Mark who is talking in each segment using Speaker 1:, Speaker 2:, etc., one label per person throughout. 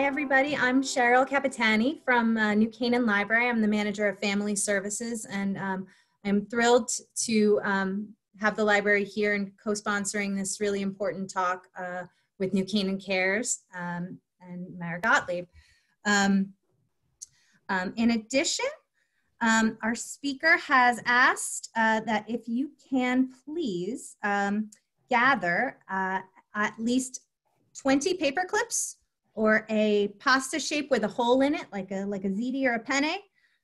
Speaker 1: Hi, everybody. I'm Cheryl Capitani from New Canaan Library. I'm the manager of family services, and I'm thrilled to have the library here and co-sponsoring this really important talk with New Canaan Cares and Mara Gottlieb. In addition, our speaker has asked that if you can please gather at least 20 paper clips or a pasta shape with a hole in it, like a ziti or a penne,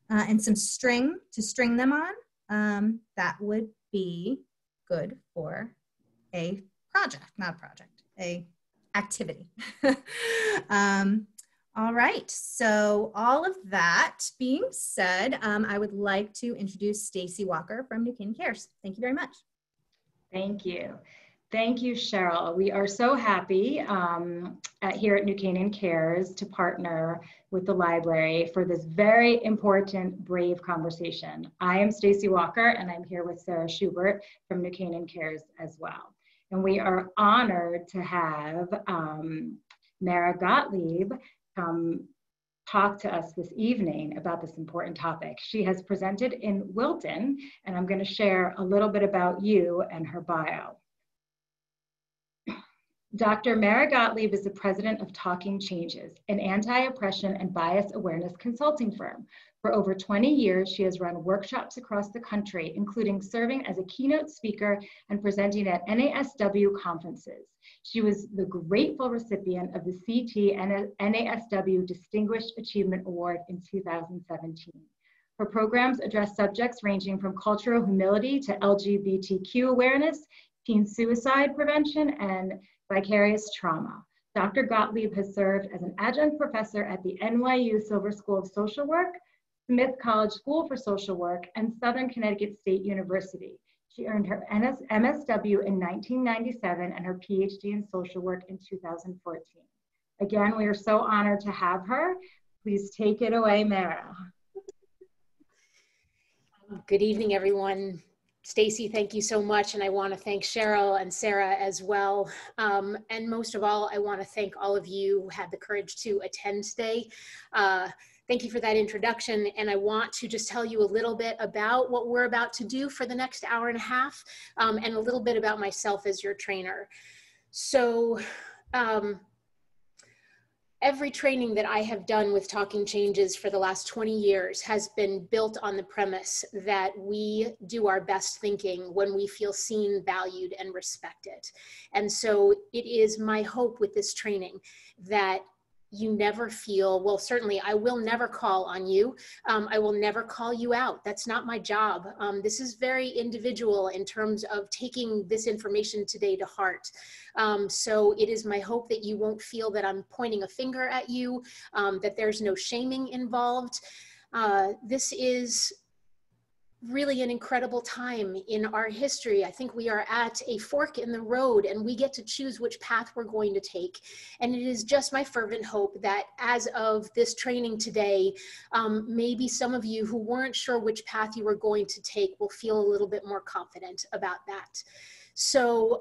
Speaker 1: and some string to string them on. That would be good for a project, not a project, a activity. All right, so all of that being said, I would like to introduce Stacy Walker from New Canaan Cares. Thank you very much.
Speaker 2: Thank you. Thank you, Cheryl. We are so happy here at New Canaan Cares to partner with the library for this very important, brave conversation. I am Stacy Walker, and I'm here with Sarah Schubert from New Canaan Cares as well. And we are honored to have Mara Gottlieb talk to us this evening about this important topic. She has presented in Wilton, and I'm going to share a little bit about you and her bio. Dr. Mara Gottlieb is the president of Talking Changes, an anti-oppression and bias awareness consulting firm. For over 20 years, she has run workshops across the country, including serving as a keynote speaker and presenting at NASW conferences. She was the grateful recipient of the CT NASW Distinguished Achievement Award in 2017. Her programs address subjects ranging from cultural humility to LGBTQ awareness, teen suicide prevention, and vicarious trauma. Dr. Gottlieb has served as an adjunct professor at the NYU Silver School of Social Work, Smith College School for Social Work, and Southern Connecticut State University. She earned her MSW in 1997 and her PhD in social work in 2014. Again, we are so honored to have her. Please take it away, Mara.
Speaker 3: Good evening, everyone. Stacy, thank you so much. And I want to thank Cheryl and Sarah as well. And most of all, I want to thank all of you who had the courage to attend today. Thank you for that introduction. And I want to just tell you a little bit about what we're about to do for the next hour and a half, and a little bit about myself as your trainer. So, every training that I have done with Talking Changes for the last 20 years has been built on the premise that we do our best thinking when we feel seen, valued, and respected. And so it is my hope with this training that you never feel, well, certainly I will never call on you. I will never call you out. That's not my job. This is very individual in terms of taking this information today to heart. So it is my hope that you won't feel that I'm pointing a finger at you, that there's no shaming involved. This is really an incredible time in our history. I think we are at a fork in the road and we get to choose which path we're going to take. And it is just my fervent hope that as of this training today, maybe some of you who weren't sure which path you were going to take will feel a little bit more confident about that. So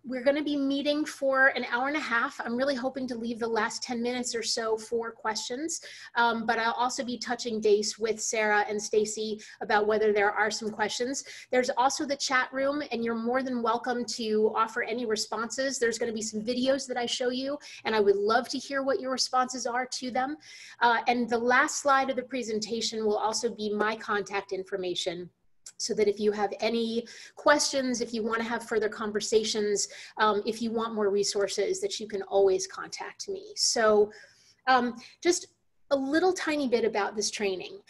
Speaker 3: we're going to be meeting for an hour and a half. I'm really hoping to leave the last 10 minutes or so for questions, but I'll also be touching base with Sarah and Stacy about whether there are some questions. There's also the chat room, and you're more than welcome to offer any responses. There's going to be some videos that I show you, and I would love to hear what your responses are to them. And the last slide of the presentation will also be my contact information, so that if you have any questions, if you want to have further conversations, if you want more resources, that you can always contact me. So just a little tiny bit about this training.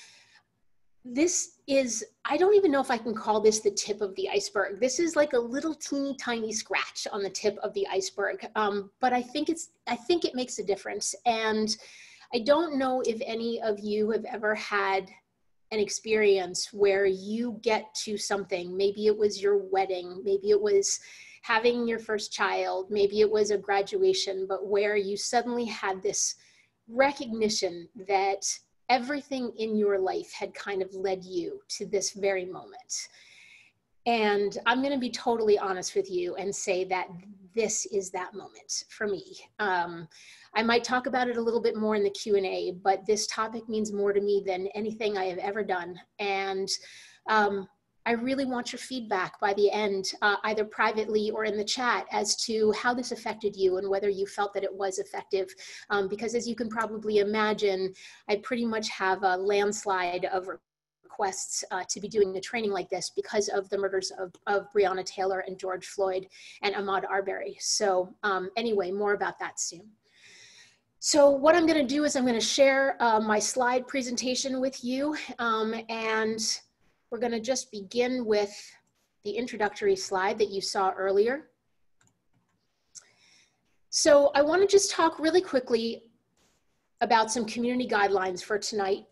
Speaker 3: This is, I don't even know if I can call this the tip of the iceberg. This is like a little teeny tiny scratch on the tip of the iceberg, but I think it makes a difference. And I don't know if any of you have ever had an experience where you get to something. Maybe it was your wedding, maybe it was having your first child, maybe it was a graduation, but where you suddenly had this recognition that everything in your life had kind of led you to this very moment. And I'm going to be totally honest with you and say that this is that moment for me. I might talk about it a little bit more in the Q&A, but this topic means more to me than anything I have ever done. And I really want your feedback by the end, either privately or in the chat, as to how this affected you and whether you felt that it was effective. Because as you can probably imagine, I pretty much have a landslide of requests to be doing a training like this because of the murders of Breonna Taylor and George Floyd and Ahmaud Arbery. So anyway, more about that soon. So what I'm going to do is I'm going to share my slide presentation with you, and we're going to just begin with the introductory slide that you saw earlier. So I want to just talk really quickly about some community guidelines for tonight.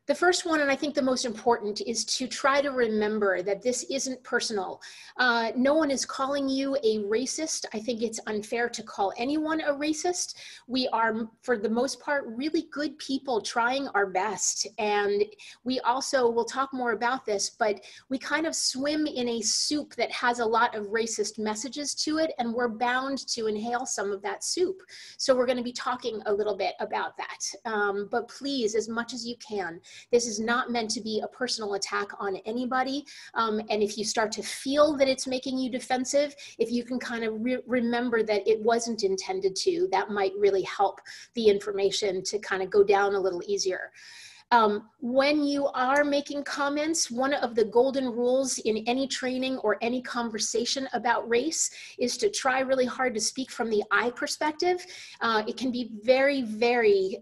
Speaker 3: The first one, and I think the most important, is to try to remember that this isn't personal. No one is calling you a racist. I think it's unfair to call anyone a racist. We are, for the most part, really good people trying our best. And we also, we'll talk more about this, but we kind of swim in a soup that has a lot of racist messages to it, and we're bound to inhale some of that soup. So we're going to be talking a little bit about that. But please, as much as you can, this is not meant to be a personal attack on anybody. And if you start to feel that it's making you defensive, if you can kind of remember that it wasn't intended to, that might really help the information to kind of go down a little easier. When you are making comments, one of the golden rules in any training or any conversation about race is to try really hard to speak from the I perspective. It can be very, very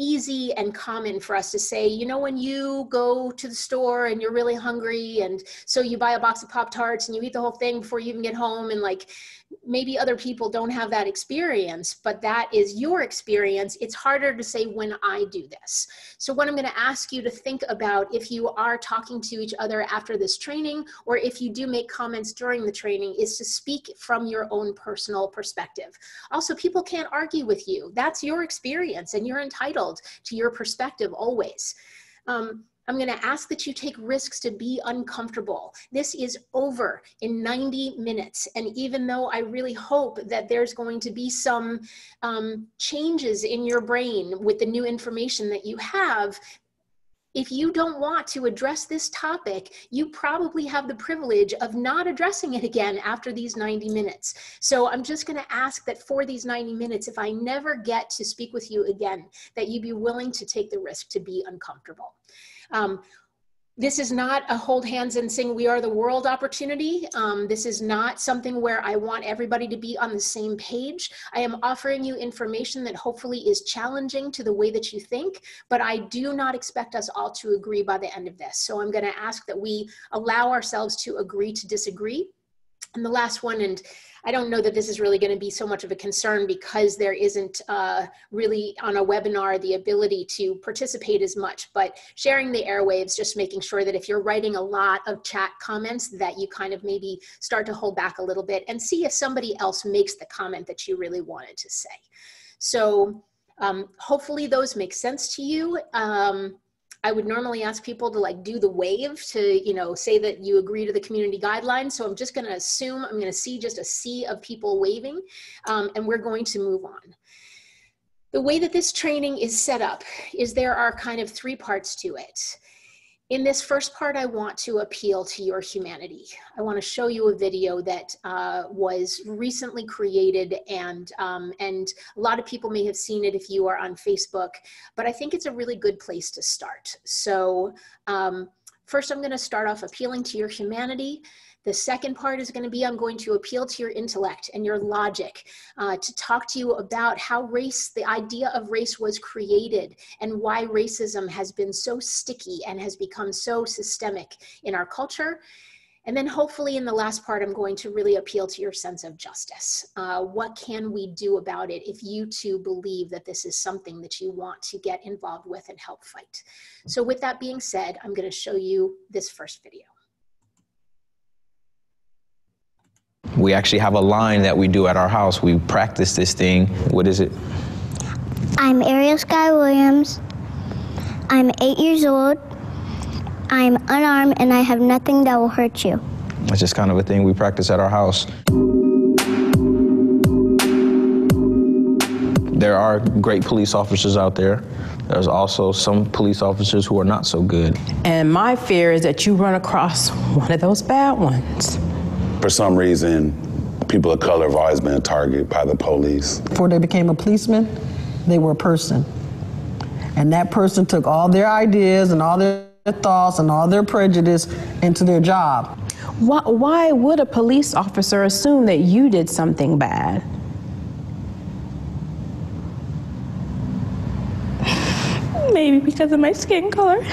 Speaker 3: easy and common for us to say, you know, when you go to the store and you're really hungry, and so you buy a box of Pop-Tarts and you eat the whole thing before you even get home, and like, maybe other people don't have that experience, but that is your experience. It's harder to say when I do this. So what I'm going to ask you to think about, if you are talking to each other after this training, or if you do make comments during the training, is to speak from your own personal perspective. Also, people can't argue with you. That's your experience, and you're entitled to your perspective always. I'm going to ask that you take risks to be uncomfortable. This is over in 90 minutes. And even though I really hope that there's going to be some changes in your brain with the new information that you have, if you don't want to address this topic, you probably have the privilege of not addressing it again after these 90 minutes. So I'm just going to ask that for these 90 minutes, if I never get to speak with you again, that you be willing to take the risk to be uncomfortable. This is not a hold hands and sing "We Are the World" opportunity. This is not something where I want everybody to be on the same page. I am offering you information that hopefully is challenging to the way that you think, but I do not expect us all to agree by the end of this. So I'm going to ask that we allow ourselves to agree to disagree. And the last one, and I don't know that this is really going to be so much of a concern because there isn't really on a webinar the ability to participate as much, but sharing the airwaves, just making sure that if you're writing a lot of chat comments, that you kind of maybe start to hold back a little bit and see if somebody else makes the comment that you really wanted to say. So hopefully those make sense to you. I would normally ask people to like do the wave to, you know, say that you agree to the community guidelines. So I'm just going to assume I'm going to see just a sea of people waving, and we're going to move on. The way that this training is set up is there are kind of three parts to it. In this first part, I want to appeal to your humanity. I want to show you a video that was recently created, and a lot of people may have seen it if you are on Facebook, but I think it's a really good place to start. So first, I'm going to start off appealing to your humanity. The second part is going to be, I'm going to appeal to your intellect and your logic, to talk to you about how race, the idea of race was created, and why racism has been so sticky and has become so systemic in our culture. And then hopefully in the last part, I'm going to really appeal to your sense of justice. What can we do about it if you too believe that this is something that you want to get involved with and help fight? So with that being said, I'm going to show you this first video.
Speaker 4: We actually have a line that we do at our house. We practice this thing. What is it?
Speaker 5: I'm Ariel Sky Williams. I'm 8 years old, I'm unarmed and I have nothing that will hurt you.
Speaker 4: It's just kind of a thing we practice at our house. There are great police officers out there. There's also some police officers who are not so good.
Speaker 6: And my fear is that you run across one of those bad ones.
Speaker 7: For some reason, people of color have always been a target by the police.
Speaker 8: Before they became a policeman, they were a person. And that person took all their ideas and all their thoughts and all their prejudice into their job.
Speaker 6: Why would a police officer assume that you did something bad?
Speaker 9: Maybe because of my skin color.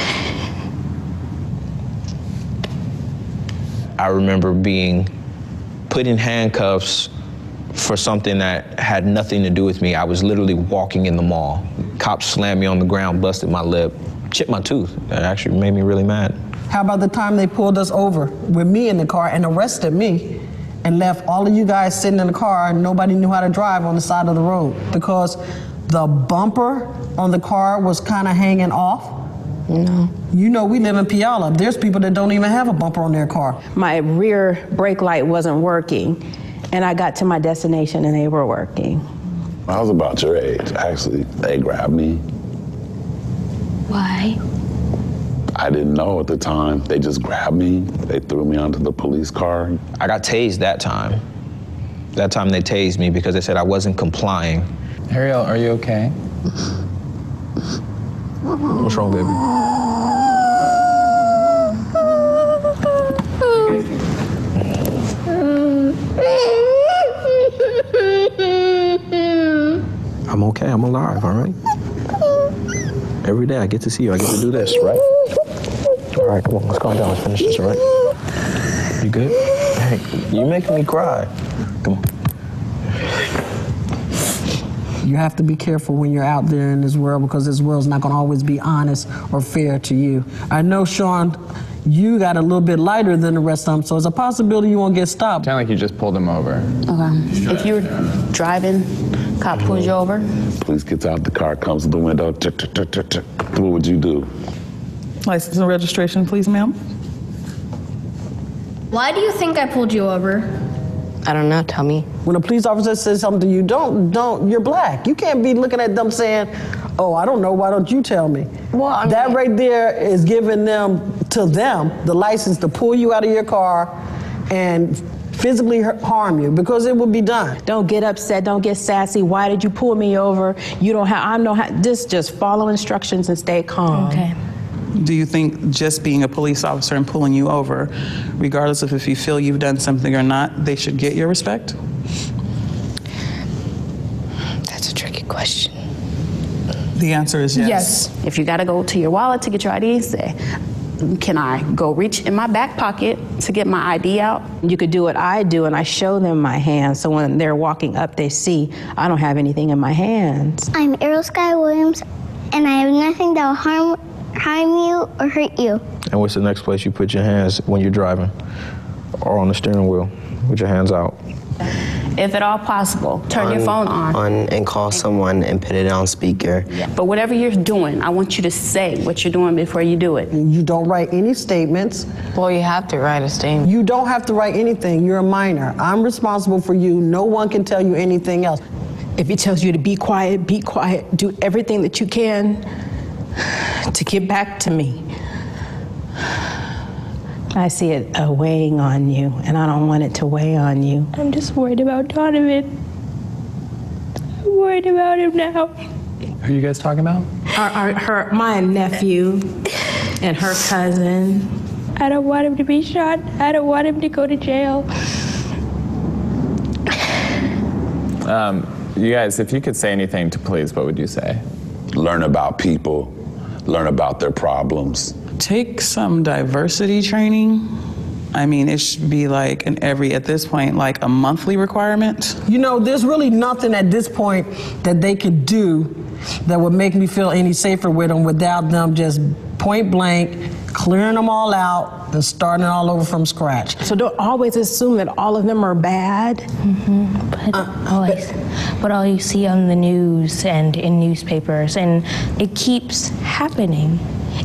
Speaker 4: I remember being put in handcuffs for something that had nothing to do with me. I was literally walking in the mall. Cops slammed me on the ground, busted my lip, chipped my tooth. That actually made me really mad.
Speaker 8: How about the time they pulled us over with me in the car and arrested me and left all of you guys sitting in the car and nobody knew how to drive on the side of the road because the bumper on the car was kind of hanging off?
Speaker 6: No.
Speaker 8: You know, we live in Puyallup. There's people that don't even have a bumper on their car.
Speaker 6: My rear brake light wasn't working, and I got to my destination and they were working.
Speaker 7: I was about your age, actually. They grabbed me.
Speaker 9: Why?
Speaker 7: I didn't know at the time. They just grabbed me. They threw me onto the police car.
Speaker 4: I got tased that time. That time they tased me because they said I wasn't complying.
Speaker 10: Ariel, are you okay?
Speaker 4: What's wrong, baby? I'm okay, I'm alive, all right? Every day I get to see you, I get to do this, right? All right, come on, let's calm down, let's finish this, all right? You good? Hey, you making me cry. Come on.
Speaker 8: You have to be careful when you're out there in this world because this world's not going to always be honest or fair to you. I know, Sean, you got a little bit lighter than the rest of them, so it's a possibility you won't get stopped.
Speaker 10: Sound like you just pulled him over.
Speaker 9: Okay. If you're driving, cop pulls you over.
Speaker 7: Police gets out the car, comes to the window. What would you do?
Speaker 11: License and registration, please, ma'am.
Speaker 5: Why do you think I pulled you over?
Speaker 9: I don't know, tell me.
Speaker 8: When a police officer says something to you, don't, you're black. You can't be looking at them saying, oh, I don't know, why don't you tell me?
Speaker 9: Well,
Speaker 8: that right there is giving them the license to pull you out of your car and physically harm you because it will be done.
Speaker 6: Don't get upset, don't get sassy. Why did you pull me over? You don't have, just follow instructions and stay calm.
Speaker 9: Okay.
Speaker 11: Do you think just being a police officer and pulling you over, regardless of if you feel you've done something or not, they should get your respect?
Speaker 9: That's a tricky question.
Speaker 11: The answer is yes.
Speaker 9: Yes. If you got to go to your wallet to get your ID, say, can I go reach in my back pocket to get my ID out?
Speaker 6: You could do what I do, and I show them my hands, so when they're walking up, they see I don't have anything in my hands.
Speaker 5: I'm Ariel Sky Williams, and I have nothing that will harm you or hurt you.
Speaker 4: And what's the next place you put your hands when you're driving or on the steering wheel with your hands out?
Speaker 9: If at all possible, turn your phone on.
Speaker 12: And call someone and put it on speaker.
Speaker 9: Yeah. But whatever you're doing, I want you to say what you're doing before you do it.
Speaker 8: You don't write any statements.
Speaker 9: Well, you have to write a statement.
Speaker 8: You don't have to write anything. You're a minor. I'm responsible for you. No one can tell you anything else.
Speaker 6: If it tells you to be quiet, be quiet. Do everything that you can to get back to me. I see it weighing on you, and I don't want it to weigh on you.
Speaker 9: I'm just worried about Donovan. I'm worried about him now.
Speaker 10: Who are you guys talking about?
Speaker 6: My nephew and her cousin.
Speaker 9: I don't want him to be shot. I don't want him to go to jail.
Speaker 10: You guys, if you could say anything to police, what would you say?
Speaker 7: Learn about people, learn about their problems.
Speaker 11: Take some diversity training. I mean, it should be like at this point, like a monthly requirement.
Speaker 8: You know, there's really nothing at this point that they could do that would make me feel any safer with them without them just point blank, clearing them all out and starting all over from scratch.
Speaker 6: So don't always assume that all of them are bad.
Speaker 9: Mm-hmm. But all you see on the news and in newspapers, and it keeps happening.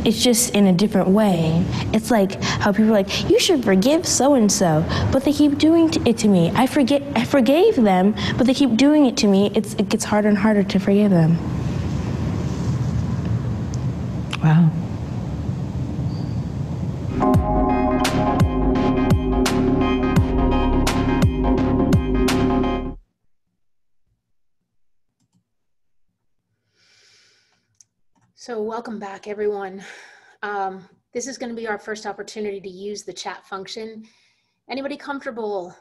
Speaker 5: It's just in a different way. It's like how people are like, you should forgive so-and-so, but they keep doing it to me. I forgave them, but they keep doing it to me. It gets harder and harder to forgive them.
Speaker 6: Wow.
Speaker 3: So welcome back, everyone. This is going to be our first opportunity to use the chat function. Anybody comfortable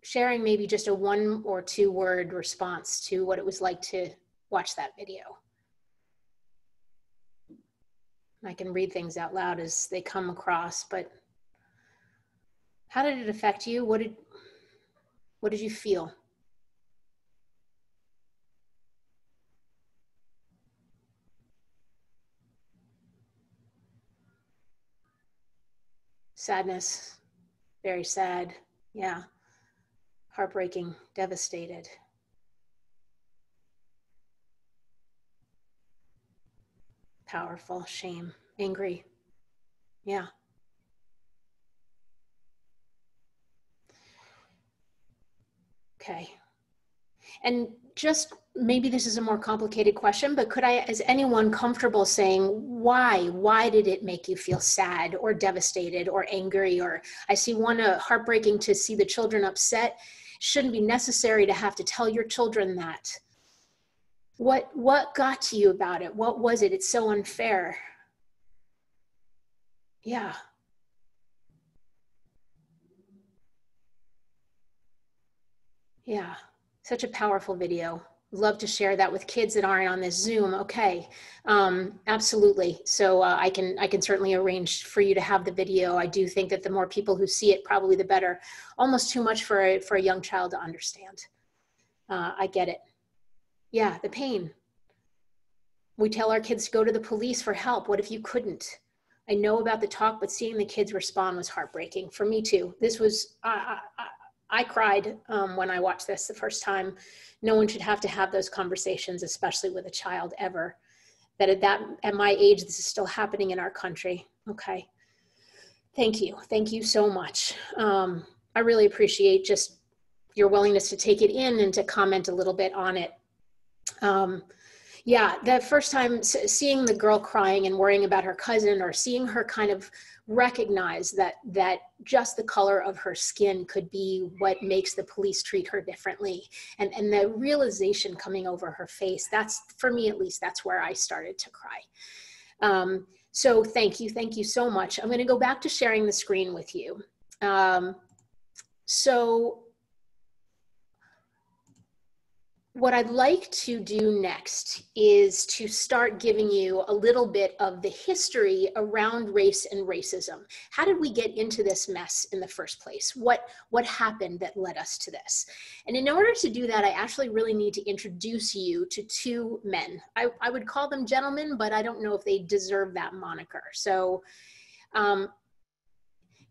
Speaker 3: sharing maybe just a 1 or 2 word response to what it was like to watch that video? I can read things out loud as they come across, but how did it affect you? What did you feel? Sadness, very sad, yeah. Heartbreaking, devastated. Powerful, shame, angry, yeah. Okay. And just maybe this is a more complicated question, but is anyone comfortable saying why? Why did it make you feel sad or devastated or angry? Or I see one heartbreaking to see the children upset. Shouldn't be necessary to have to tell your children that. What got to you about it? What was it? It's so unfair. Yeah. Yeah. Such a powerful video. Love to share that with kids that aren't on this Zoom. Okay, absolutely. So I can certainly arrange for you to have the video. I do think that the more people who see it, probably the better. Almost too much for a young child to understand. I get it. Yeah, the pain. We tell our kids to go to the police for help. What if you couldn't? I know about the talk, but seeing the kids respond was heartbreaking for me too. This was, I cried when I watched this the first time. No one should have to have those conversations, especially with a child ever. That at my age, this is still happening in our country. Okay. Thank you so much. I really appreciate just your willingness to take it in and to comment a little bit on it. Yeah, the first time seeing the girl crying and worrying about her cousin, or seeing her kind of recognize that just the color of her skin could be what makes the police treat her differently, and the realization coming over her face, that's, for me at least, that's where I started to cry. So thank you so much. I'm going to go back to sharing the screen with you. So what I'd like to do next is to start giving you a little bit of the history around race and racism. How did we get into this mess in the first place? What happened that led us to this? And in order to do that, I actually really need to introduce you to 2 men. I would call them gentlemen, but I don't know if they deserve that moniker. So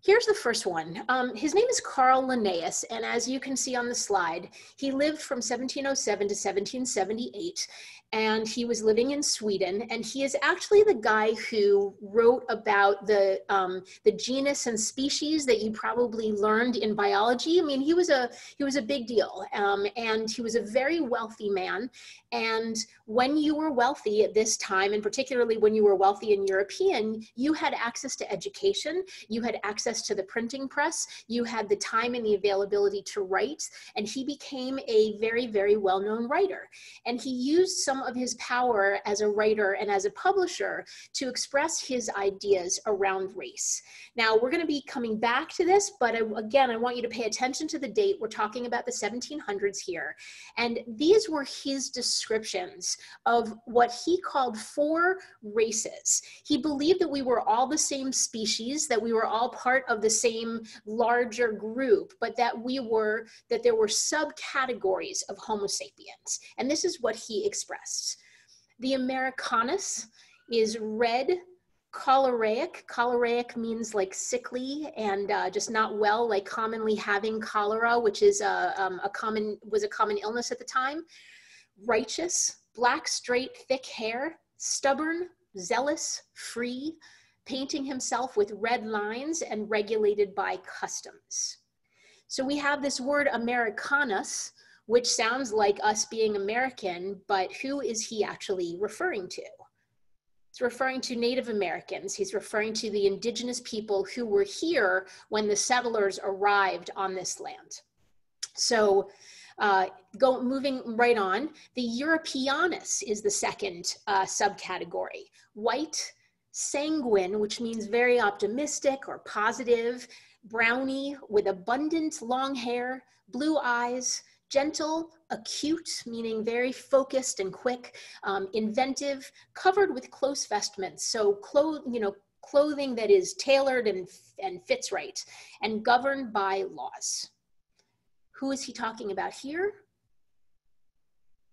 Speaker 3: here's the first one. His name is Carl Linnaeus, and as you can see on the slide, he lived from 1707 to 1778, and he was living in Sweden, and he is actually the guy who wrote about the genus and species that you probably learned in biology. I mean, he was a big deal, and he was a very wealthy man. And when you were wealthy at this time, and particularly when you were wealthy and European, you had access to education, you had access to the printing press, you had the time and the availability to write, and he became a very, very well-known writer. And he used some of his power as a writer and as a publisher to express his ideas around race. Now, we're going to be coming back to this, but again, I want you to pay attention to the date. We're talking about the 1700s here. And these were his descriptions of what he called 4 races. He believed that we were all the same species, that we were all part of the same larger group, but that there were subcategories of Homo sapiens. And this is what he expressed. The Americanus is red, choleric. Choleric means like sickly and just not well, like commonly having cholera, which is a common illness at the time. Righteous, black, straight, thick hair. Stubborn, zealous, free, painting himself with red lines and regulated by customs. So we have this word Americanus, which sounds like us being American, but who is he actually referring to? He's referring to Native Americans. He's referring to the indigenous people who were here when the settlers arrived on this land. So moving right on, the Europeanus is the second subcategory. White, sanguine, which means very optimistic or positive, brownie with abundant long hair, blue eyes, gentle, acute, meaning very focused and quick, inventive, covered with close vestments. So clothing that is tailored and fits right, and governed by laws. Who is he talking about here?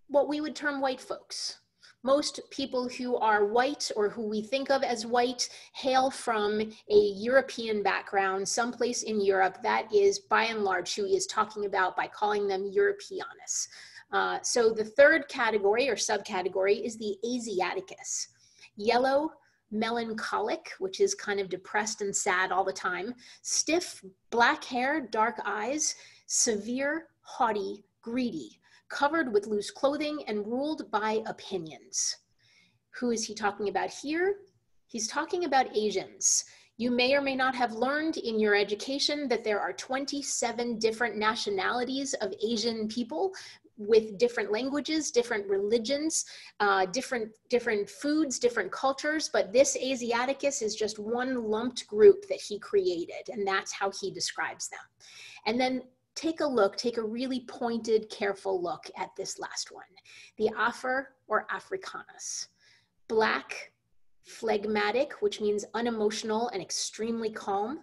Speaker 3: What we would term white folks. Most people who are white or who we think of as white hail from a European background, someplace in Europe. That is by and large who he is talking about by calling them Europeanus. So the third category or subcategory is the Asiaticus. Yellow, melancholic, which is kind of depressed and sad all the time. Stiff, black hair, dark eyes, severe, haughty, greedy, covered with loose clothing and ruled by opinions. Who is he talking about here? He's talking about Asians. You may or may not have learned in your education that there are 27 different nationalities of Asian people with different languages, different religions, different foods, different cultures, but this Asiaticus is just one lumped group that he created, and that's how he describes them. And then take a really pointed, careful look at this last one, the Afar or Africanus. Black, phlegmatic, which means unemotional and extremely calm,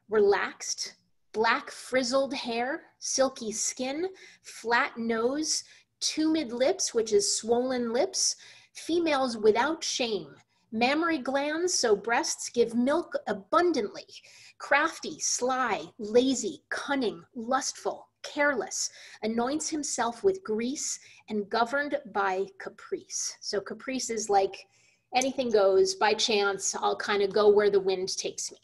Speaker 3: relaxed, black frizzled hair, silky skin, flat nose, tumid lips, which is swollen lips, females without shame, mammary glands, so breasts give milk abundantly, crafty, sly, lazy, cunning, lustful, careless, anoints himself with grease, and governed by caprice. So caprice is like anything goes, by chance, I'll kind of go where the wind takes me.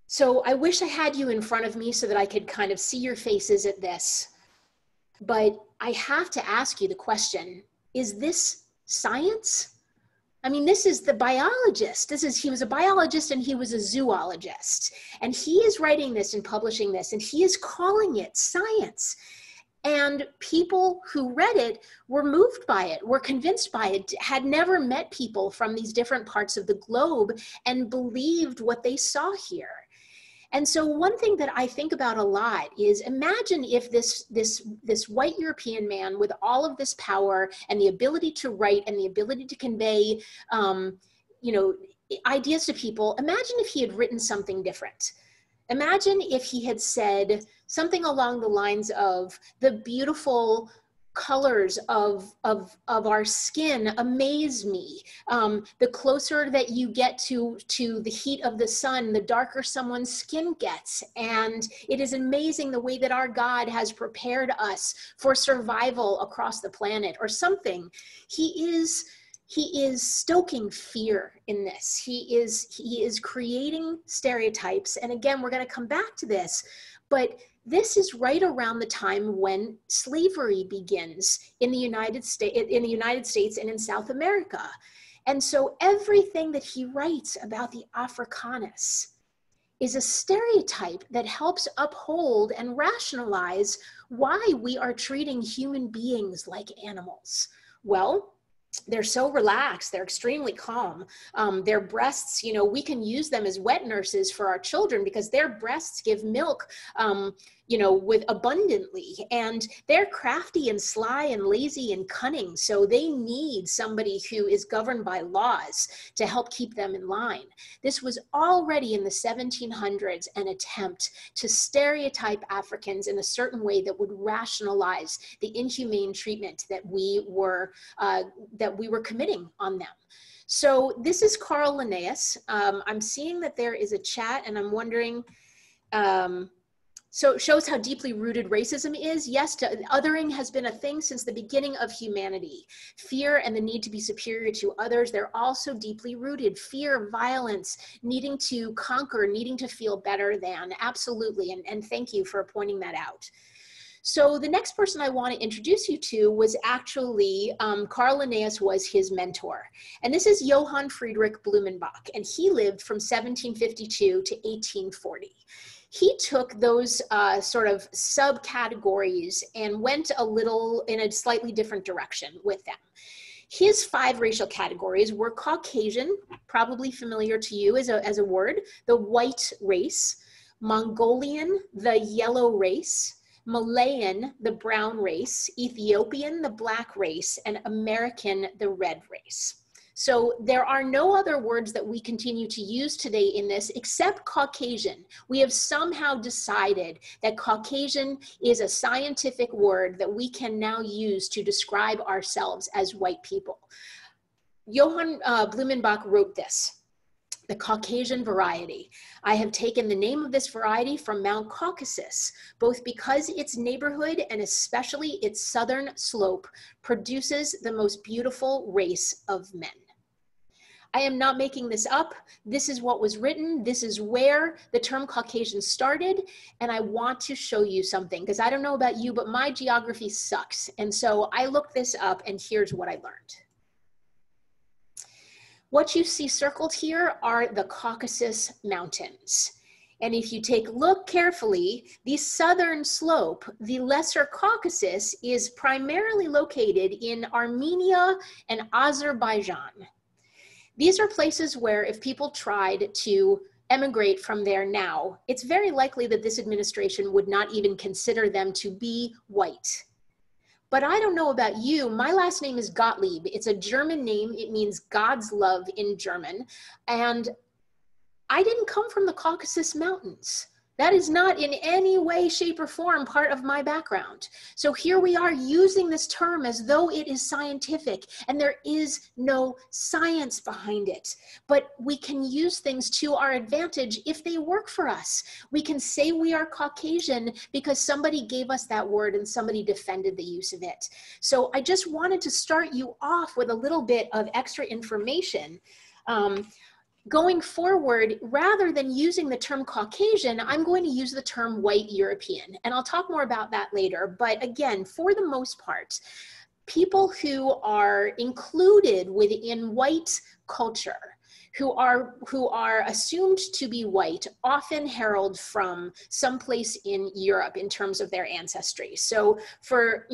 Speaker 3: So I wish I had you in front of me so that I could kind of see your faces at this, but I have to ask you the question, is this science? I mean, this is the biologist. He was a biologist and he was a zoologist. And he is writing this and publishing this, and he is calling it science. And people who read it were moved by it, were convinced by it, had never met people from these different parts of the globe and believed what they saw here. And so one thing that I think about a lot is, imagine if this white European man with all of this power and the ability to write and the ability to convey, ideas to people, imagine if he had written something different. Imagine if he had said something along the lines of, the beautiful colors of our skin amaze me. The closer that you get to the heat of the sun, the darker someone's skin gets. And it is amazing the way that our God has prepared us for survival across the planet, or something. He is stoking fear in this. He is creating stereotypes. And again, we're going to come back to this, but this is right around the time when slavery begins in the United States and in South America. And so everything that he writes about the Africanus is a stereotype that helps uphold and rationalize why we are treating human beings like animals. Well, they're so relaxed, they're extremely calm. Their breasts, we can use them as wet nurses for our children because their breasts give milk, with abundantly, and they're crafty and sly and lazy and cunning. So they need somebody who is governed by laws to help keep them in line. This was already in the 1700s an attempt to stereotype Africans in a certain way that would rationalize the inhumane treatment that we were committing on them. So this is Carl Linnaeus. I'm seeing that there is a chat, and I'm wondering, So it shows how deeply rooted racism is. Yes, othering has been a thing since the beginning of humanity. Fear and the need to be superior to others, they're also deeply rooted. Fear, violence, needing to conquer, needing to feel better than, absolutely. And thank you for pointing that out. So the next person I want to introduce you to was actually, Carl Linnaeus was his mentor. And this is Johann Friedrich Blumenbach, and he lived from 1752 to 1840. He took those sort of subcategories and went a little in a slightly different direction with them. His 5 racial categories were Caucasian, probably familiar to you as a word, the white race, Mongolian, the yellow race, Malayan, the brown race, Ethiopian, the black race, and American, the red race. So there are no other words that we continue to use today in this except Caucasian. We have somehow decided that Caucasian is a scientific word that we can now use to describe ourselves as white people. Johann Blumenbach wrote this: the Caucasian variety. I have taken the name of this variety from Mount Caucasus, both because its neighborhood and especially its southern slope produces the most beautiful race of men. I am not making this up. This is what was written. This is where the term Caucasian started. And I want to show you something because I don't know about you, but my geography sucks. And so I looked this up and here's what I learned. What you see circled here are the Caucasus Mountains. And if you take a look carefully, the southern slope, the Lesser Caucasus, is primarily located in Armenia and Azerbaijan. These are places where if people tried to emigrate from there now, it's very likely that this administration would not even consider them to be white. But I don't know about you, my last name is Gottlieb. It's a German name. It means God's love in German. And I didn't come from the Caucasus Mountains. That is not in any way, shape, or form part of my background. So here we are using this term as though it is scientific, and there is no science behind it. But we can use things to our advantage if they work for us. We can say we are Caucasian because somebody gave us that word and somebody defended the use of it. So I just wanted to start you off with a little bit of extra information. Going forward, rather than using the term Caucasian, I'm going to use the term white European. And I'll talk more about that later. But again, for the most part, people who are included within white culture, who are assumed to be white, often herald from someplace in Europe in terms of their ancestry. So for,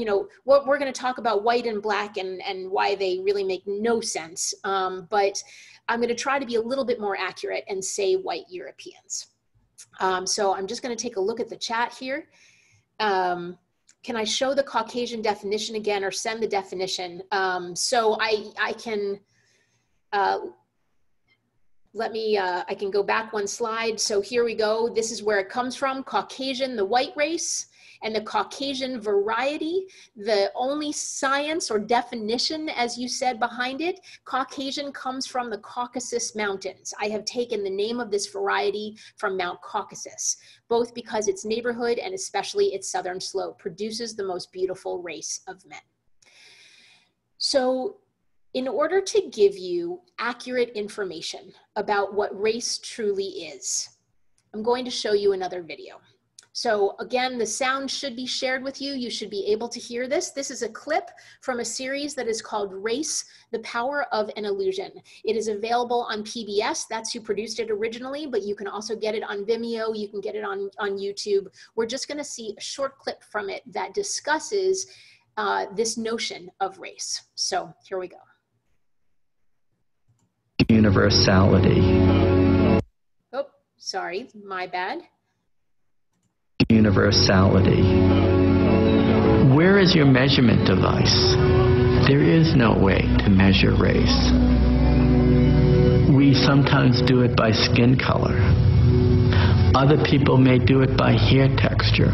Speaker 3: what we're going to talk about white and black and why they really make no sense. But I'm going to try to be a little bit more accurate and say white Europeans. So I'm just going to take a look at the chat here. Can I show the Caucasian definition again or send the definition? So I can, I can go back one slide. So here we go. This is where it comes from. Caucasian, the white race, and the Caucasian variety, the only science or definition, as you said, behind it, Caucasian comes from the Caucasus Mountains. I have taken the name of this variety from Mount Caucasus, both because its neighborhood and especially its southern slope produces the most beautiful race of men. So in order to give you accurate information about what race truly is, I'm going to show you another video. So again, the sound should be shared with you. You should be able to hear this. This is a clip from a series that is called Race, the Power of an Illusion. It is available on PBS. That's who produced it originally, but you can also get it on Vimeo. You can get it on YouTube. We're just gonna see a short clip from it that discusses this notion of race. So here we go.
Speaker 13: Universality.
Speaker 3: Oh, sorry, my bad.
Speaker 13: Universality. Where is your measurement device? There is no way to measure race. We sometimes do it by skin color. Other people may do it by hair texture.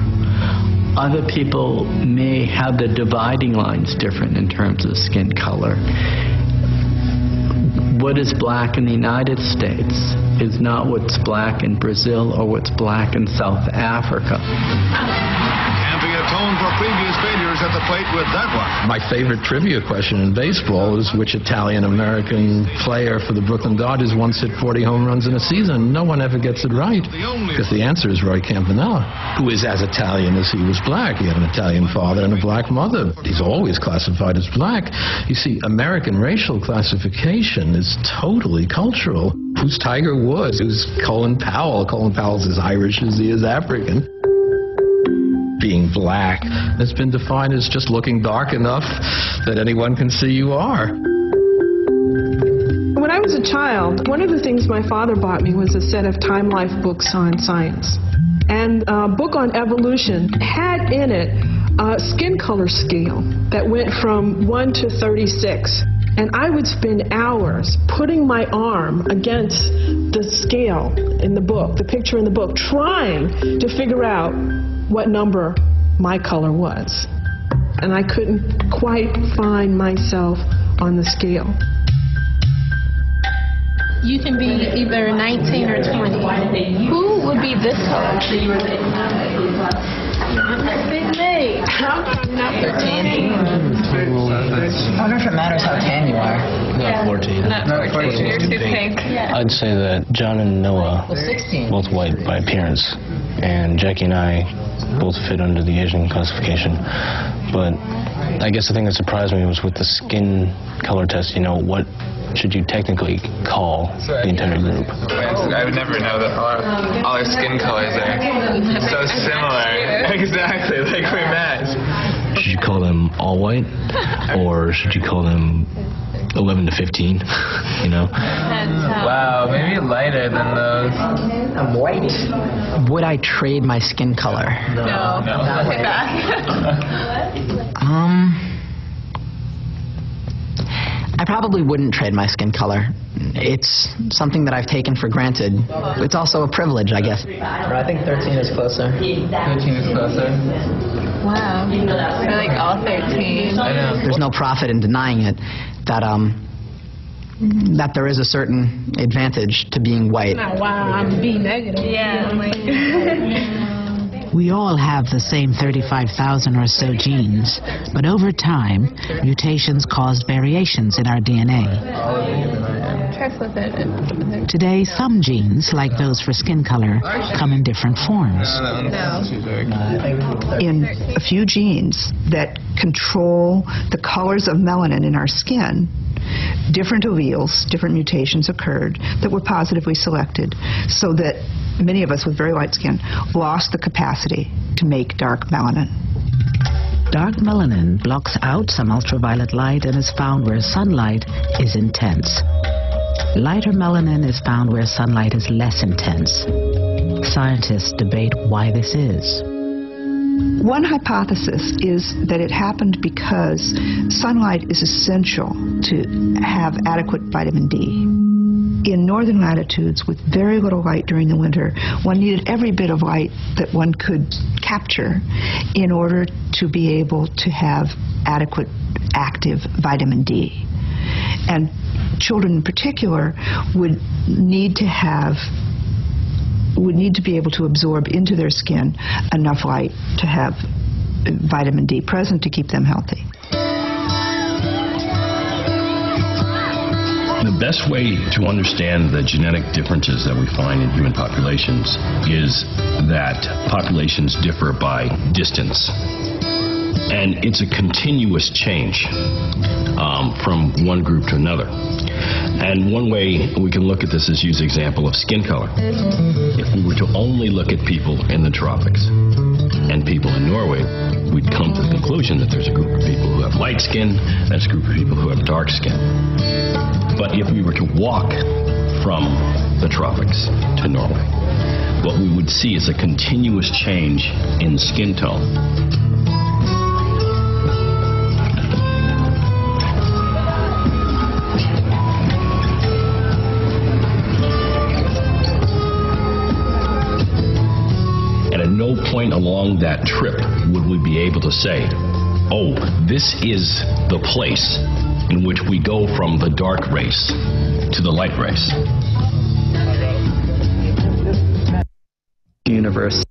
Speaker 13: Other people may have the dividing lines different in terms of skin color. What is black in the United States is not what's black in Brazil or what's black in South Africa.
Speaker 14: And to atone for previous failures at the plate with that one.
Speaker 15: My favorite trivia question in baseball is which Italian-American player for the Brooklyn Dodgers once hit 40 home runs in a season? No one ever gets it right, because the answer is Roy Campanella, who is as Italian as he was black. He had an Italian father and a black mother. He's always classified as black. You see, American racial classification is totally cultural. Who's Tiger Woods? Who's Colin Powell? Colin Powell's as Irish as he is African. Being black has been defined as just looking dark enough that anyone can see you are.
Speaker 16: When I was a child, one of the things my father bought me was a set of Time Life books on science. And a book on evolution had in it a skin color scale that went from 1 to 36. And I would spend hours putting my arm against the scale in the book, the picture in the book, trying to figure out what number my color was. And I couldn't quite find myself on the scale.
Speaker 17: You can be either 19 or 20. Who would be this color? Not big me. Not 13.
Speaker 18: I wonder if it matters how tan you are.
Speaker 19: Not 14.
Speaker 17: Not 14. You're too pink.
Speaker 19: I'd say that John and Noah,
Speaker 18: 16.
Speaker 19: both white by appearance, and Jackie and I both fit under the Asian classification. But I guess the thing that surprised me was with the skin color test, you know, what should you technically call the entire group?
Speaker 10: I would never know that all our skin colors are so similar. Exactly, like we match.
Speaker 19: Should you call them all white, or should you call them 11 to 15, you know?
Speaker 10: Wow, maybe lighter than those.
Speaker 18: I'm white. Would I trade my skin color?
Speaker 17: No. Way back.
Speaker 18: I probably wouldn't trade my skin color. It's something that I've taken for granted. It's also a privilege, I guess. I think 13 is closer.
Speaker 10: 13 is closer.
Speaker 17: Wow. We're like all 13.
Speaker 10: I know.
Speaker 18: There's no profit in denying it that there is a certain advantage to being white.
Speaker 17: Wow, I'm being negative. Yeah, I'm like...
Speaker 20: We all have the same 35,000 or so genes, but over time, mutations caused variations in our DNA. Today, some genes, like those for skin color, come in different forms.
Speaker 21: In a few genes that control the colors of melanin in our skin, different alleles, different mutations occurred that were positively selected, so that many of us with very light skin lost the capacity to make dark melanin.
Speaker 20: Dark melanin blocks out some ultraviolet light and is found where sunlight is intense. Lighter melanin is found where sunlight is less intense. Scientists debate why this is.
Speaker 21: One hypothesis is that it happened because sunlight is essential to have adequate vitamin D. In northern latitudes with very little light during the winter, one needed every bit of light that one could capture in order to be able to have adequate active vitamin D. And children in particular would need to be able to absorb into their skin enough light to have vitamin D present to keep them healthy.
Speaker 22: The best way to understand the genetic differences that we find in human populations is that populations differ by distance. And it's a continuous change from one group to another. And one way we can look at this is use the example of skin color. If we were to only look at people in the tropics and people in Norway, we'd come to the conclusion that there's a group of people who have light skin, and there's a group of people who have dark skin. But if we were to walk from the tropics to Norway, what we would see is a continuous change in skin tone. And at no point along that trip would we be able to say, oh, this is the place in which we go from the dark race to the light race.
Speaker 18: Universe.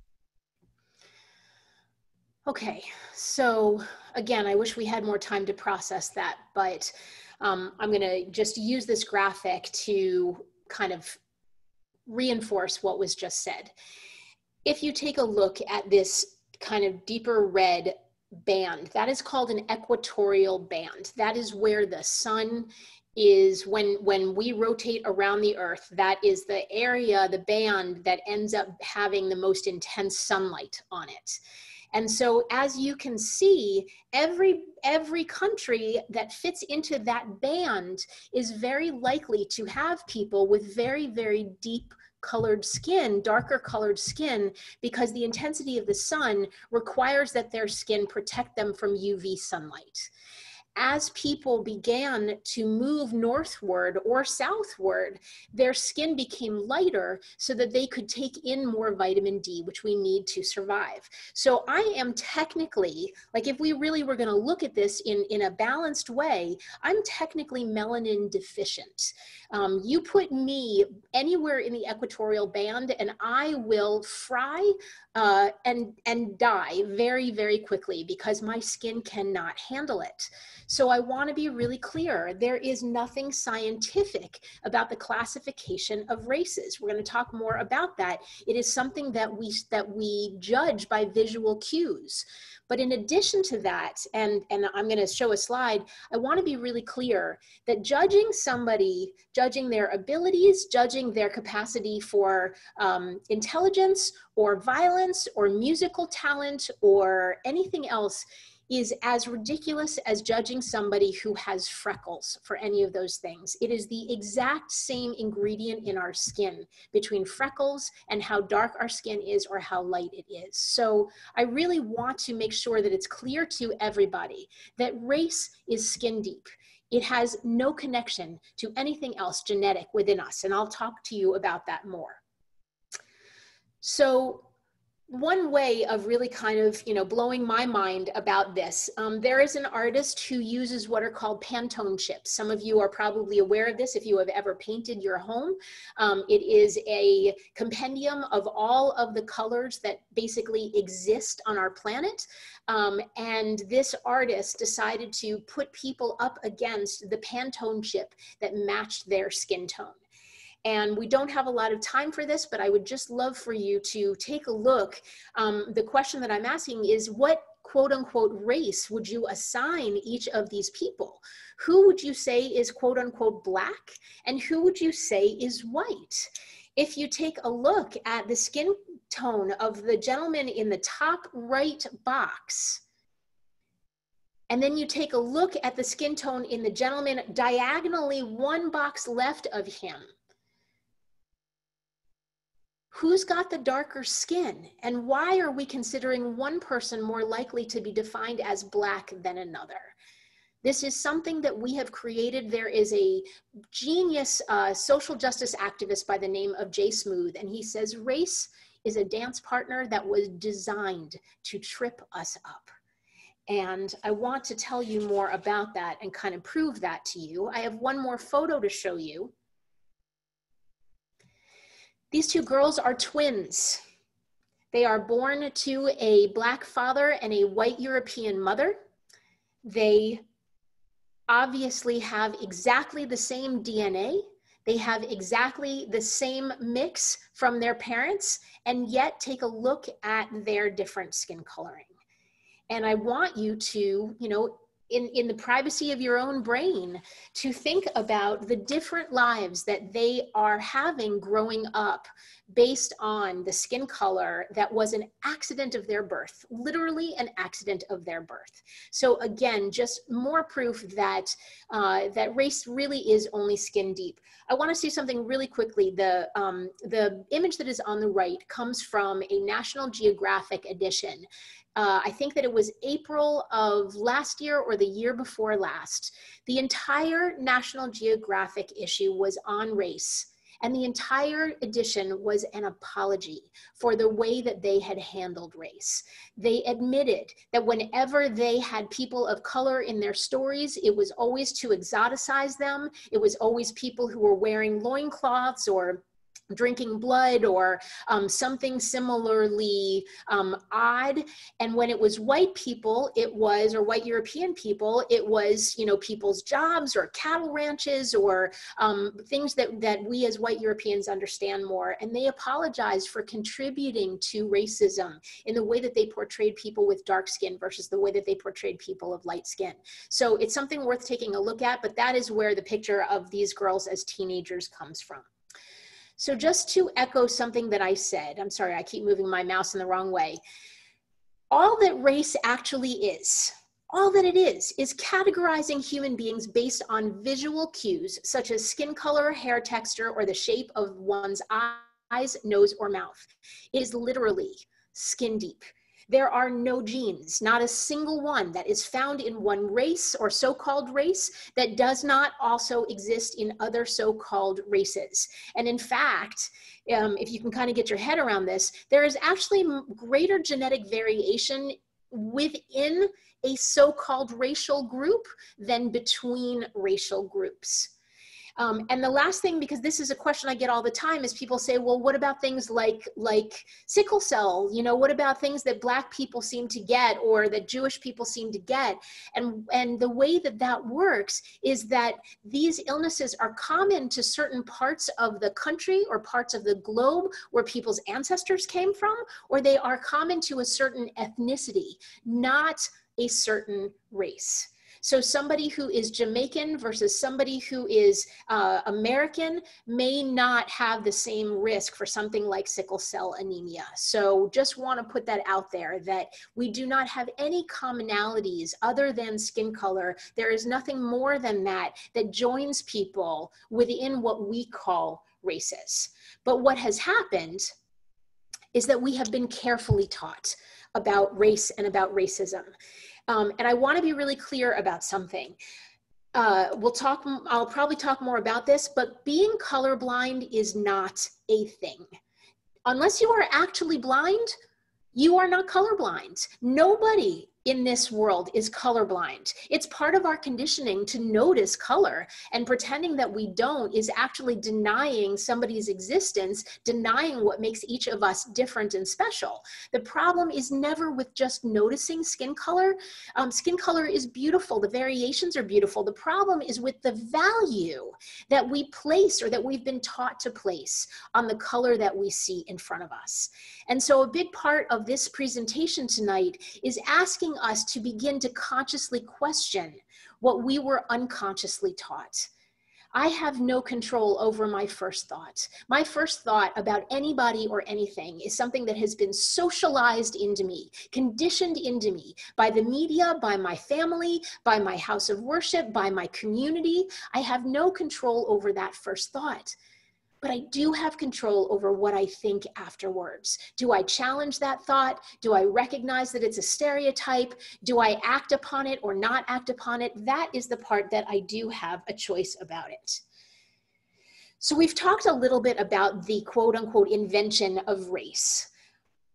Speaker 3: Okay, so again, I wish we had more time to process that, but I'm going to just use this graphic to kind of reinforce what was just said. If you take a look at this kind of deeper red band, that is called an equatorial band. That is where the sun is, when we rotate around the earth, that is the area, the band that ends up having the most intense sunlight on it. And so as you can see, every country that fits into that band is very likely to have people with very, very deep colored skin, darker colored skin, because the intensity of the sun requires that their skin protect them from UV sunlight. As people began to move northward or southward, their skin became lighter so that they could take in more vitamin D, which we need to survive. So I am technically, like if we really were going to look at this in a balanced way, I'm technically melanin deficient. You put me anywhere in the equatorial band and I will fry and die very, very quickly because my skin cannot handle it. So I want to be really clear. There is nothing scientific about the classification of races. We're going to talk more about that. It is something that we judge by visual cues. But in addition to that, and I'm going to show a slide, I want to be really clear that judging somebody, judging their abilities, judging their capacity for intelligence or violence or musical talent or anything else is as ridiculous as judging somebody who has freckles for any of those things. It is the exact same ingredient in our skin between freckles and how dark our skin is or how light it is. So I really want to make sure that it's clear to everybody that race is skin deep. It has no connection to anything else genetic within us, and I'll talk to you about that more. So one way of really kind of, blowing my mind about this, there is an artist who uses what are called Pantone chips. Some of you are probably aware of this if you have ever painted your home. It is a compendium of all of the colors that basically exist on our planet. And this artist decided to put people up against the Pantone chip that matched their skin tone. And we don't have a lot of time for this, but I would just love for you to take a look. The question that I'm asking is, what quote unquote race would you assign each of these people? Who would you say is quote unquote black? And who would you say is white? If you take a look at the skin tone of the gentleman in the top right box, and then you take a look at the skin tone in the gentleman diagonally one box left of him, who's got the darker skin, and why are we considering one person more likely to be defined as black than another? This is something that we have created. There is a genius social justice activist by the name of Jay Smooth, and he says race is a dance partner that was designed to trip us up. And I want to tell you more about that and kind of prove that to you. I have one more photo to show you. These two girls are twins. They are born to a black father and a white European mother. They obviously have exactly the same DNA. They have exactly the same mix from their parents, and yet take a look at their different skin coloring. And I want you to, in the privacy of your own brain, to think about the different lives that they are having growing up based on the skin color that was an accident of their birth, literally an accident of their birth. So again, just more proof that, that race really is only skin deep. I want to see something really quickly. The image that is on the right comes from a National Geographic edition. I think that it was April of last year or the year before last. The entire National Geographic issue was on race. And the entire edition was an apology for the way that they had handled race. They admitted that whenever they had people of color in their stories, it was always to exoticize them. It was always people who were wearing loincloths or drinking blood or something similarly odd. And when it was white people, it was, or white European people, it was, you know, people's jobs or cattle ranches or things that we as white Europeans understand more. And they apologized for contributing to racism in the way that they portrayed people with dark skin versus the way that they portrayed people of light skin. So it's something worth taking a look at, but that is where the picture of these girls as teenagers comes from. So just to echo something that I said, I'm sorry, I keep moving my mouse in the wrong way. All that race actually is, all that it is categorizing human beings based on visual cues, such as skin color, hair texture, or the shape of one's eyes, nose, or mouth. It is literally skin deep. There are no genes, not a single one that is found in one race or so-called race that does not also exist in other so-called races. And in fact, if you can kind of get your head around this, there is actually greater genetic variation within a so-called racial group than between racial groups. And the last thing, because this is a question I get all the time, is people say, well, what about things like sickle cell? You know, what about things that Black people seem to get or that Jewish people seem to get? And the way that that works is that these illnesses are common to certain parts of the country or parts of the globe where people's ancestors came from, or they are common to a certain ethnicity, not a certain race. So somebody who is Jamaican versus somebody who is American may not have the same risk for something like sickle cell anemia. So just want to put that out there, that we do not have any commonalities other than skin color. There is nothing more than that that joins people within what we call races. But what has happened is that we have been carefully taught about race and about racism. And I want to be really clear about something. I'll probably talk more about this, but being colorblind is not a thing. Unless you are actually blind, you are not colorblind. Nobody in this world is colorblind. It's part of our conditioning to notice color, and pretending that we don't is actually denying somebody's existence, denying what makes each of us different and special. The problem is never with just noticing skin color. Skin color is beautiful. The variations are beautiful. The problem is with the value that we place, or that we've been taught to place, on the color that we see in front of us. And so a big part of this presentation tonight is asking us to begin to consciously question what we were unconsciously taught. I have no control over my first thought. My first thought about anybody or anything is something that has been socialized into me, conditioned into me by the media, by my family, by my house of worship, by my community. I have no control over that first thought. But I do have control over what I think afterwards. Do I challenge that thought? Do I recognize that it's a stereotype? Do I act upon it or not act upon it? That is the part that I do have a choice about it. So we've talked a little bit about the quote unquote invention of race.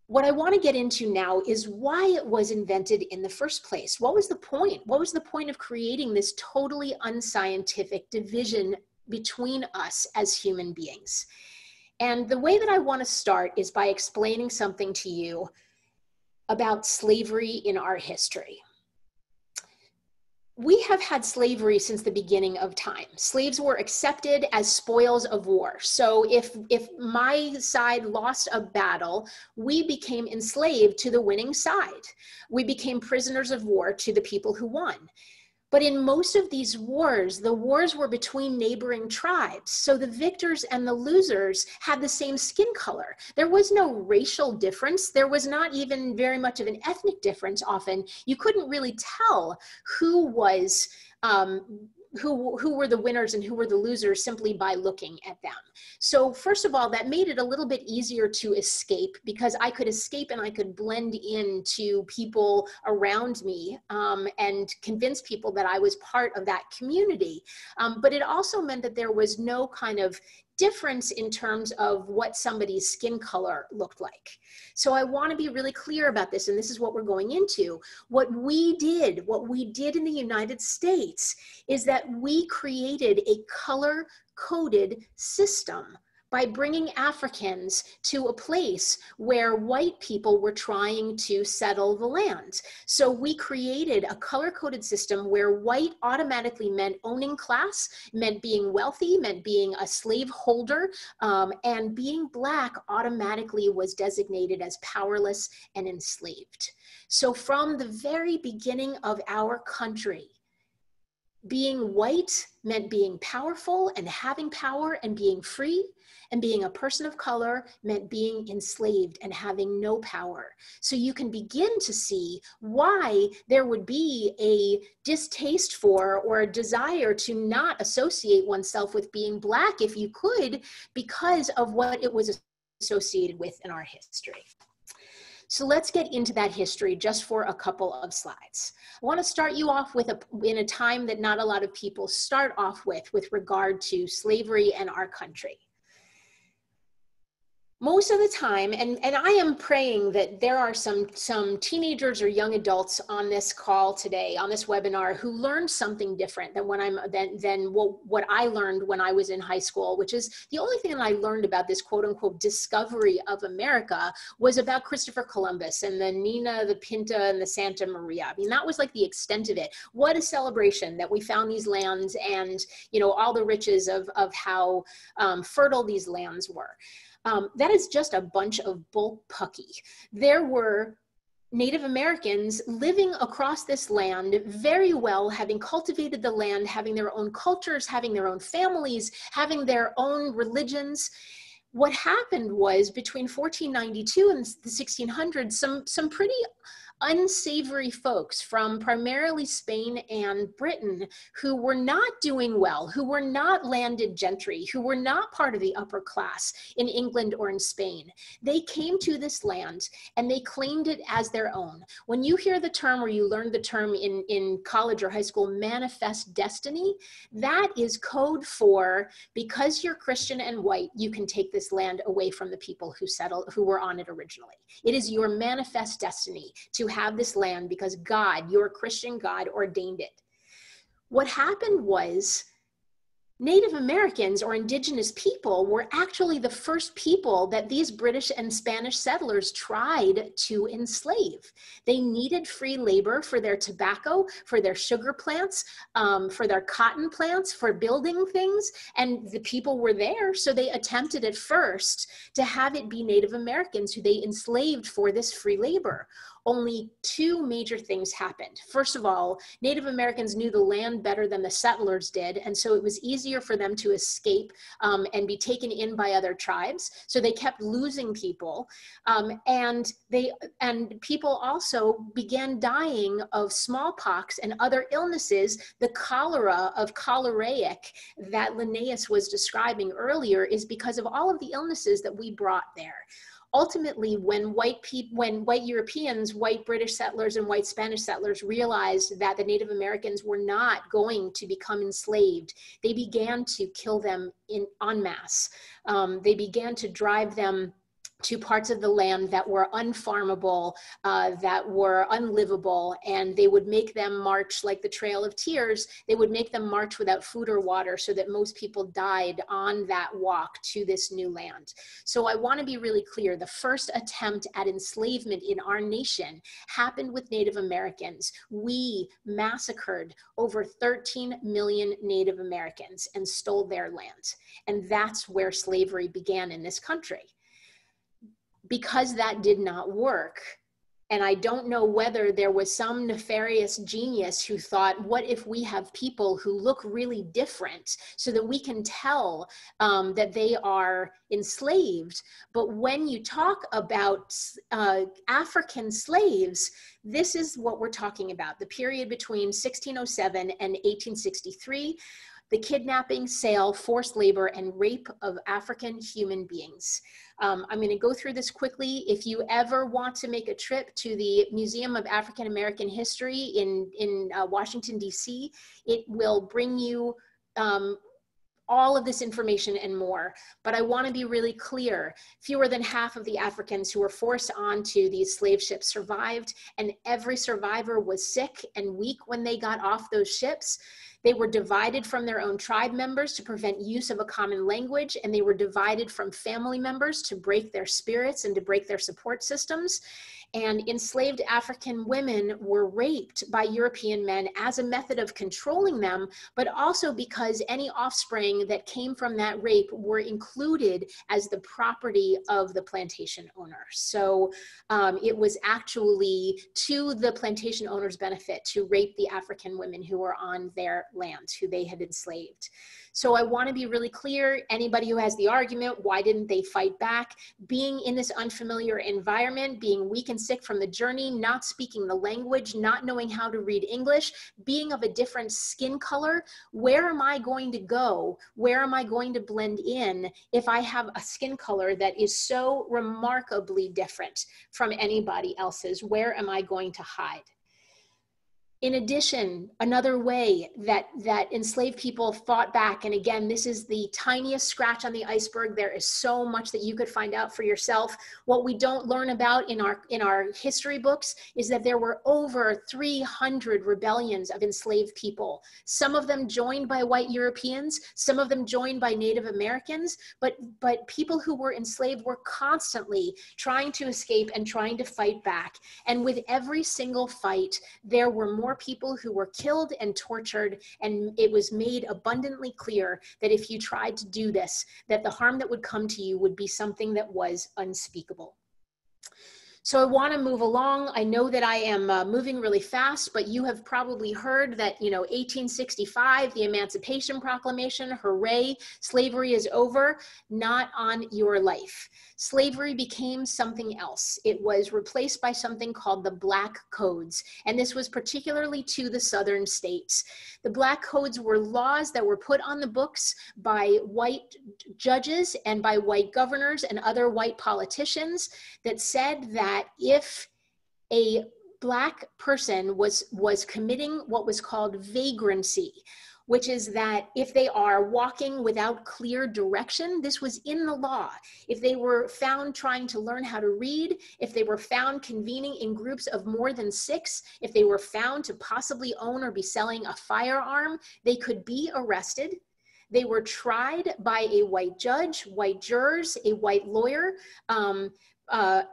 Speaker 3: What I want to get into now is why it was invented in the first place. What was the point? What was the point of creating this totally unscientific division between us as human beings? And the way that I want to start is by explaining something to you about slavery in our history. We have had slavery since the beginning of time. Slaves were accepted as spoils of war. So if my side lost a battle, we became enslaved to the winning side. We became prisoners of war to the people who won. But in most of these wars, the wars were between neighboring tribes. So the victors and the losers had the same skin color. There was no racial difference. There was not even very much of an ethnic difference often. You couldn't really tell who was, who were the winners and who were the losers simply by looking at them. So first of all, that made it a little bit easier to escape, because I could escape and I could blend into people around me and convince people that I was part of that community. But it also meant that there was no kind of difference in terms of what somebody's skin color looked like. So I want to be really clear about this, and this is what we're going into. What we did in the United States is that we created a color-coded system by bringing Africans to a place where white people were trying to settle the land. So we created a color-coded system where white automatically meant owning class, meant being wealthy, meant being a slave holder, and being black automatically was designated as powerless and enslaved. So from the very beginning of our country, being white meant being powerful and having power and being free, and being a person of color meant being enslaved and having no power. So you can begin to see why there would be a distaste for or a desire to not associate oneself with being black if you could, because of what it was associated with in our history. So let's get into that history just for a couple of slides. I want to start you off with in a time that not a lot of people start off with regard to slavery and our country. Most of the time, and I am praying that there are some teenagers or young adults on this call today, on this webinar, who learned something different than what I learned when I was in high school, which is the only thing that I learned about this quote unquote discovery of America was about Christopher Columbus and the Nina, the Pinta, and the Santa Maria. I mean, that was like the extent of it. What a celebration that we found these lands and, you know, all the riches of how fertile these lands were. That is just a bunch of bull pucky. There were Native Americans living across this land very well, having cultivated the land, having their own cultures, having their own families, having their own religions. What happened was between 1492 and the 1600s, some pretty unsavory folks from primarily Spain and Britain who were not doing well, who were not landed gentry, who were not part of the upper class in England or in Spain. They came to this land and they claimed it as their own. When you hear the term, or you learn the term in college or high school, manifest destiny, that is code for, because you're Christian and white, you can take this land away from the people who were on it originally. It is your manifest destiny to have this land because God, your Christian God, ordained it. What happened was Native Americans or indigenous people were actually the first people that these British and Spanish settlers tried to enslave. They needed free labor for their tobacco, for their sugar plants, for their cotton plants, for building things, and the people were there, so they attempted at first to have it be Native Americans who they enslaved for this free labor. Only two major things happened. First of all, Native Americans knew the land better than the settlers did, and so it was easier for them to escape and be taken in by other tribes. So they kept losing people, and people also began dying of smallpox and other illnesses. The cholera of choleriac that Linnaeus was describing earlier is because of all of the illnesses that we brought there. Ultimately, when white Europeans, white British settlers and white Spanish settlers realized that the Native Americans were not going to become enslaved, they began to kill them en masse. They began to drive them to parts of the land that were unfarmable, that were unlivable, and they would make them march like the Trail of Tears. They would make them march without food or water so that most people died on that walk to this new land. So I want to be really clear. The first attempt at enslavement in our nation happened with Native Americans. We massacred over 13 million Native Americans and stole their land. And that's where slavery began in this country. Because that did not work, and I don't know whether there was some nefarious genius who thought, what if we have people who look really different so that we can tell that they are enslaved? But when you talk about African slaves, this is what we're talking about, the period between 1607 and 1863. The kidnapping, sale, forced labor, and rape of African human beings. I'm going to go through this quickly. If you ever want to make a trip to the Museum of African American History in Washington, D.C., it will bring you all of this information and more. But I want to be really clear. Fewer than half of the Africans who were forced onto these slave ships survived, and every survivor was sick and weak when they got off those ships. They were divided from their own tribe members to prevent use of a common language, and they were divided from family members to break their spirits and to break their support systems. And enslaved African women were raped by European men as a method of controlling them, but also because any offspring that came from that rape were included as the property of the plantation owner. So it was actually to the plantation owner's benefit to rape the African women who were on their land, who they had enslaved. So I want to be really clear, anybody who has the argument, why didn't they fight back? Being in this unfamiliar environment, being weak and sick from the journey, not speaking the language, not knowing how to read English, being of a different skin color, where am I going to go? Where am I going to blend in if I have a skin color that is so remarkably different from anybody else's? Where am I going to hide? In addition, another way that enslaved people fought back, and again, this is the tiniest scratch on the iceberg. There is so much that you could find out for yourself. What we don't learn about in our history books is that there were over 300 rebellions of enslaved people. Some of them joined by white Europeans, some of them joined by Native Americans, but people who were enslaved were constantly trying to escape and trying to fight back. And with every single fight, there were more people who were killed and tortured, and it was made abundantly clear that if you tried to do this, that the harm that would come to you would be something that was unspeakable. So I want to move along. I know that I am moving really fast, but you have probably heard that, 1865, the Emancipation Proclamation, hooray, slavery is over, not on your life. Slavery became something else. It was replaced by something called the Black Codes, and this was particularly to the southern states. The Black Codes were laws that were put on the books by white judges and by white governors and other white politicians that said that if a Black person was committing what was called vagrancy, which is that if they are walking without clear direction, this was in the law. If they were found trying to learn how to read, if they were found convening in groups of more than 6, if they were found to possibly own or be selling a firearm, they could be arrested. They were tried by a white judge, white jurors, a white lawyer.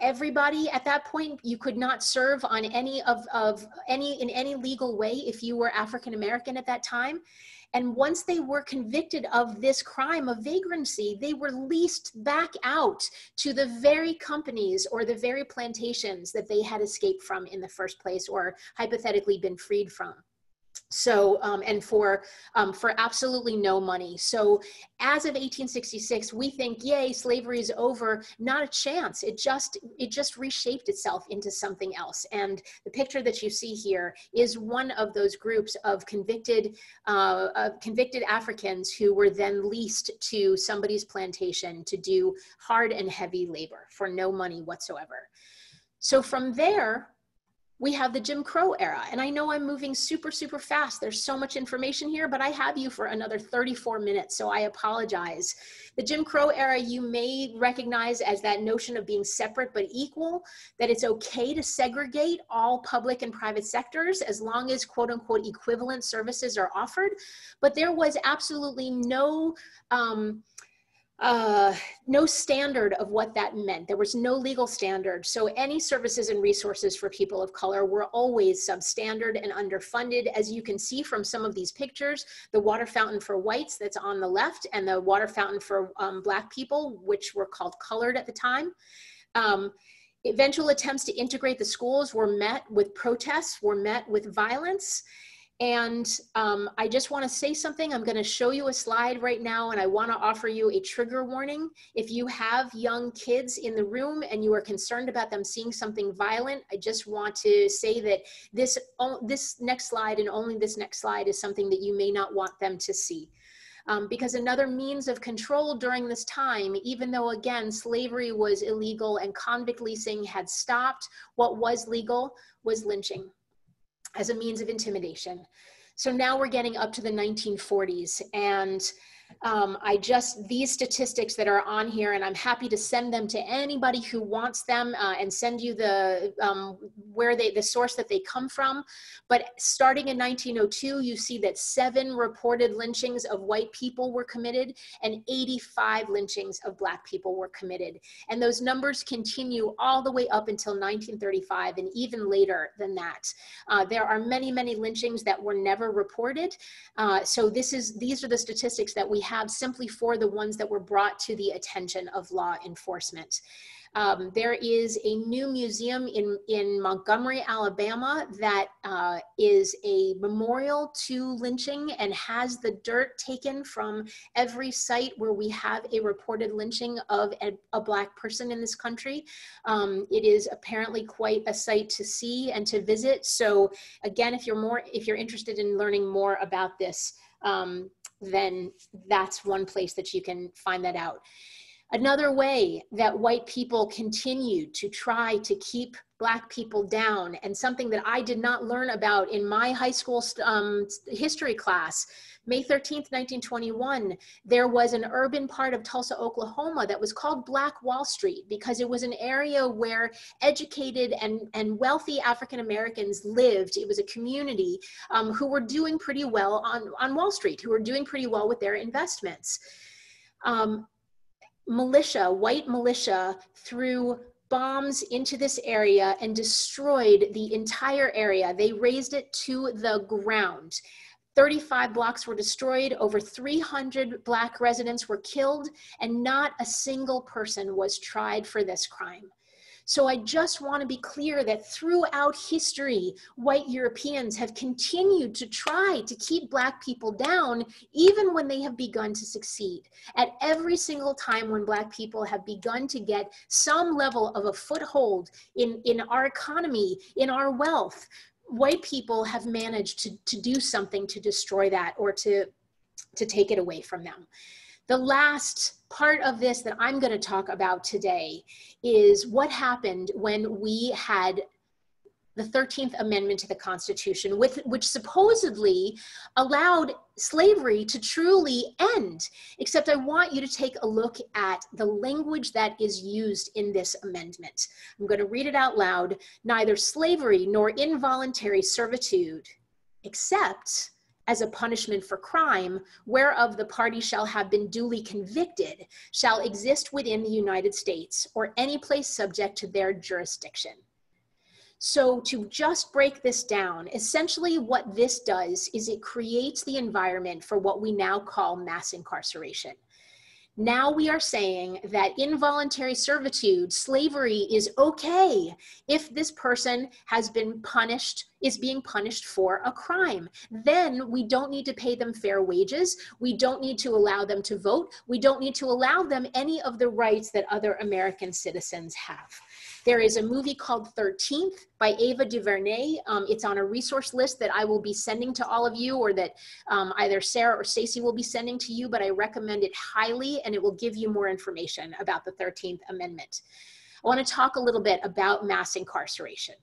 Speaker 3: Everybody at that point, you could not serve on in any legal way if you were African American at that time. And once they were convicted of this crime of vagrancy, they were leased back out to the very companies or the very plantations that they had escaped from in the first place or hypothetically been freed from. So, and for absolutely no money. So as of 1866, we think, yay, slavery is over. Not a chance. It just reshaped itself into something else. And the picture that you see here is one of those groups of convicted Africans who were then leased to somebody's plantation to do hard and heavy labor for no money whatsoever. So from there, we have the Jim Crow era. And I know I'm moving super, super fast. There's so much information here, but I have you for another 34 minutes, so I apologize. The Jim Crow era, you may recognize as that notion of being separate but equal, that it's okay to segregate all public and private sectors as long as quote unquote equivalent services are offered. But there was absolutely no standard of what that meant. There was no legal standard. So any services and resources for people of color were always substandard and underfunded. As you can see from some of these pictures, the water fountain for whites that's on the left and the water fountain for Black people, which were called colored at the time. Eventual attempts to integrate the schools were met with protests, were met with violence. And I just want to say something. I'm going to show you a slide right now, and I want to offer you a trigger warning. If you have young kids in the room and you are concerned about them seeing something violent, I just want to say that this next slide and only this next slide is something that you may not want them to see. Because another means of control during this time, even though, again, slavery was illegal and convict leasing had stopped, what was legal was lynching as a means of intimidation. So now we're getting up to the 1940s, and These statistics that are on here, and I'm happy to send them to anybody who wants them and send you the source that they come from. But starting in 1902, you see that 7 reported lynchings of white people were committed and 85 lynchings of Black people were committed. And those numbers continue all the way up until 1935 and even later than that. There are many, many lynchings that were never reported. So these are the statistics that we have simply for the ones that were brought to the attention of law enforcement. There is a new museum in Montgomery, Alabama that is a memorial to lynching and has the dirt taken from every site where we have a reported lynching of a Black person in this country. It is apparently quite a sight to see and to visit. So again, if you're interested in learning more about this, then that's one place that you can find that out. Another way that white people continued to try to keep Black people down, and something that I did not learn about in my high school history class, May 13th, 1921, there was an urban part of Tulsa, Oklahoma that was called Black Wall Street because it was an area where educated and wealthy African Americans lived. It was a community who were doing pretty well on Wall Street, who were doing pretty well with their investments. White militia threw bombs into this area and destroyed the entire area. They razed it to the ground. 35 blocks were destroyed, over 300 Black residents were killed, and not a single person was tried for this crime. So I just want to be clear that throughout history, white Europeans have continued to try to keep Black people down, even when they have begun to succeed. At every single time when Black people have begun to get some level of a foothold in our economy, in our wealth, white people have managed to do something to destroy that or to take it away from them. The last part of this that I'm going to talk about today is what happened when we had the 13th Amendment to the Constitution, which supposedly allowed slavery to truly end. Except I want you to take a look at the language that is used in this amendment. I'm going to read it out loud. Neither slavery nor involuntary servitude, except as a punishment for crime, whereof the party shall have been duly convicted, shall exist within the United States or any place subject to their jurisdiction. So to just break this down, essentially what this does is it creates the environment for what we now call mass incarceration. Now we are saying that involuntary servitude, slavery, is okay if this person has been punished, is being punished for a crime. Then we don't need to pay them fair wages. We don't need to allow them to vote. We don't need to allow them any of the rights that other American citizens have. There is a movie called 13th by Ava DuVernay. It's on a resource list that I will be sending to all of you, or that either Sarah or Stacey will be sending to you, but I recommend it highly, and it will give you more information about the 13th Amendment. I want to talk a little bit about mass incarceration.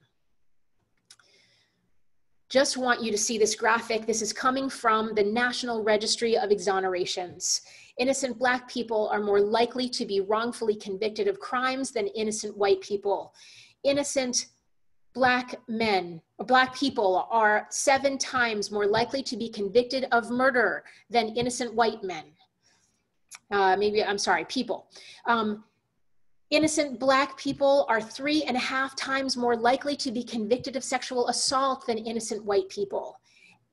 Speaker 3: Just want you to see this graphic. This is coming from the National Registry of Exonerations. Innocent Black people are more likely to be wrongfully convicted of crimes than innocent white people. Innocent Black men, or Black people, are 7 times more likely to be convicted of murder than innocent white men. People. Innocent Black people are 3.5 times more likely to be convicted of sexual assault than innocent white people.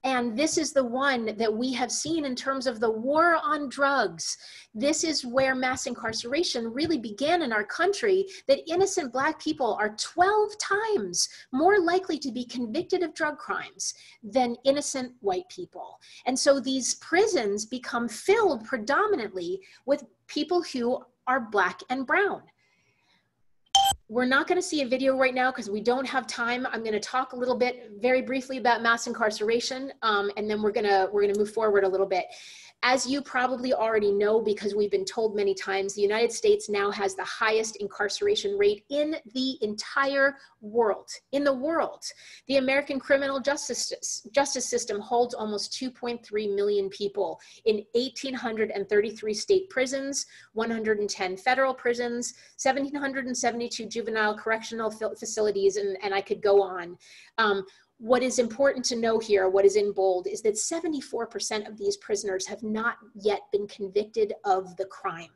Speaker 3: And this is the one that we have seen in terms of the war on drugs. This is where mass incarceration really began in our country, that innocent Black people are 12 times more likely to be convicted of drug crimes than innocent white people. And so these prisons become filled predominantly with people who are Black and brown. We're not going to see a video right now because we don't have time. I'm going to talk a little bit very briefly about mass incarceration, and then we're going to move forward a little bit. As you probably already know, because we've been told many times, the United States now has the highest incarceration rate in the entire world. In the world, the American criminal justice system holds almost 2.3 million people in 1,833 state prisons, 110 federal prisons, 1,772 juvenile correctional facilities, and I could go on. What is important to know here, what is in bold, is that 74% of these prisoners have not yet been convicted of the crime.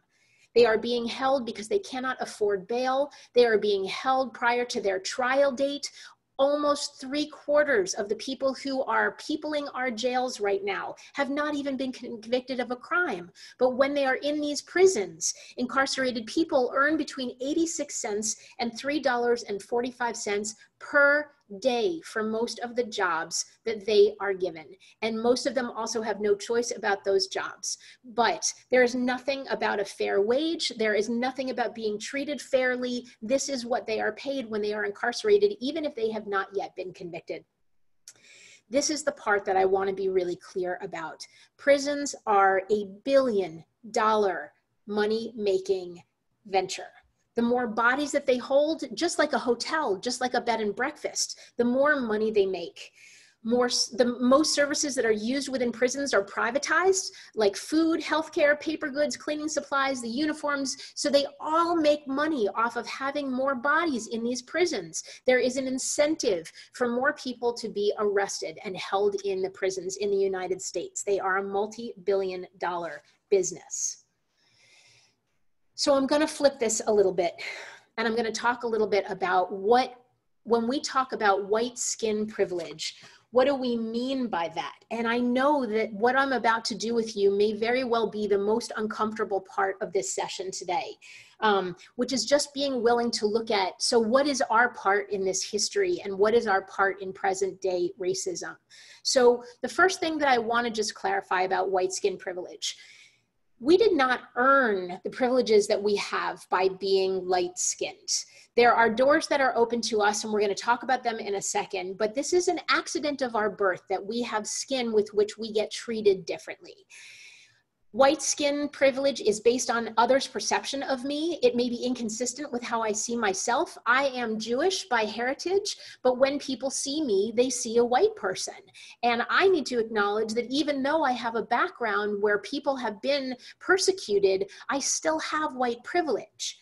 Speaker 3: They are being held because they cannot afford bail. They are being held prior to their trial date. Almost 3/4 of the people who are peopling our jails right now have not even been convicted of a crime. But when they are in these prisons, incarcerated people earn between 86 cents and $3.45 per day for most of the jobs that they are given. And most of them also have no choice about those jobs. But there is nothing about a fair wage. There is nothing about being treated fairly. This is what they are paid when they are incarcerated, even if they have not yet been convicted. This is the part that I want to be really clear about. Prisons are $1 billion money-making venture. The more bodies that they hold, just like a hotel, just like a bed and breakfast, the more money they make. The most services that are used within prisons are privatized, like food, healthcare, paper goods, cleaning supplies, the uniforms. So they all make money off of having more bodies in these prisons. There is an incentive for more people to be arrested and held in the prisons in the United States. They are a multi-billion-dollar business. So I'm going to flip this a little bit, and I'm going to talk a little bit about when we talk about white skin privilege, what do we mean by that? And I know that what I'm about to do with you may very well be the most uncomfortable part of this session today, which is just being willing to look at, so what is our part in this history and what is our part in present day racism? So the first thing that I want to just clarify about white skin privilege, we did not earn the privileges that we have by being light-skinned. There are doors that are open to us, and we're going to talk about them in a second, but this is an accident of our birth that we have skin with which we get treated differently. White skin privilege is based on others' perception of me. It may be inconsistent with how I see myself. I am Jewish by heritage, but when people see me, they see a white person. And I need to acknowledge that even though I have a background where people have been persecuted, I still have white privilege.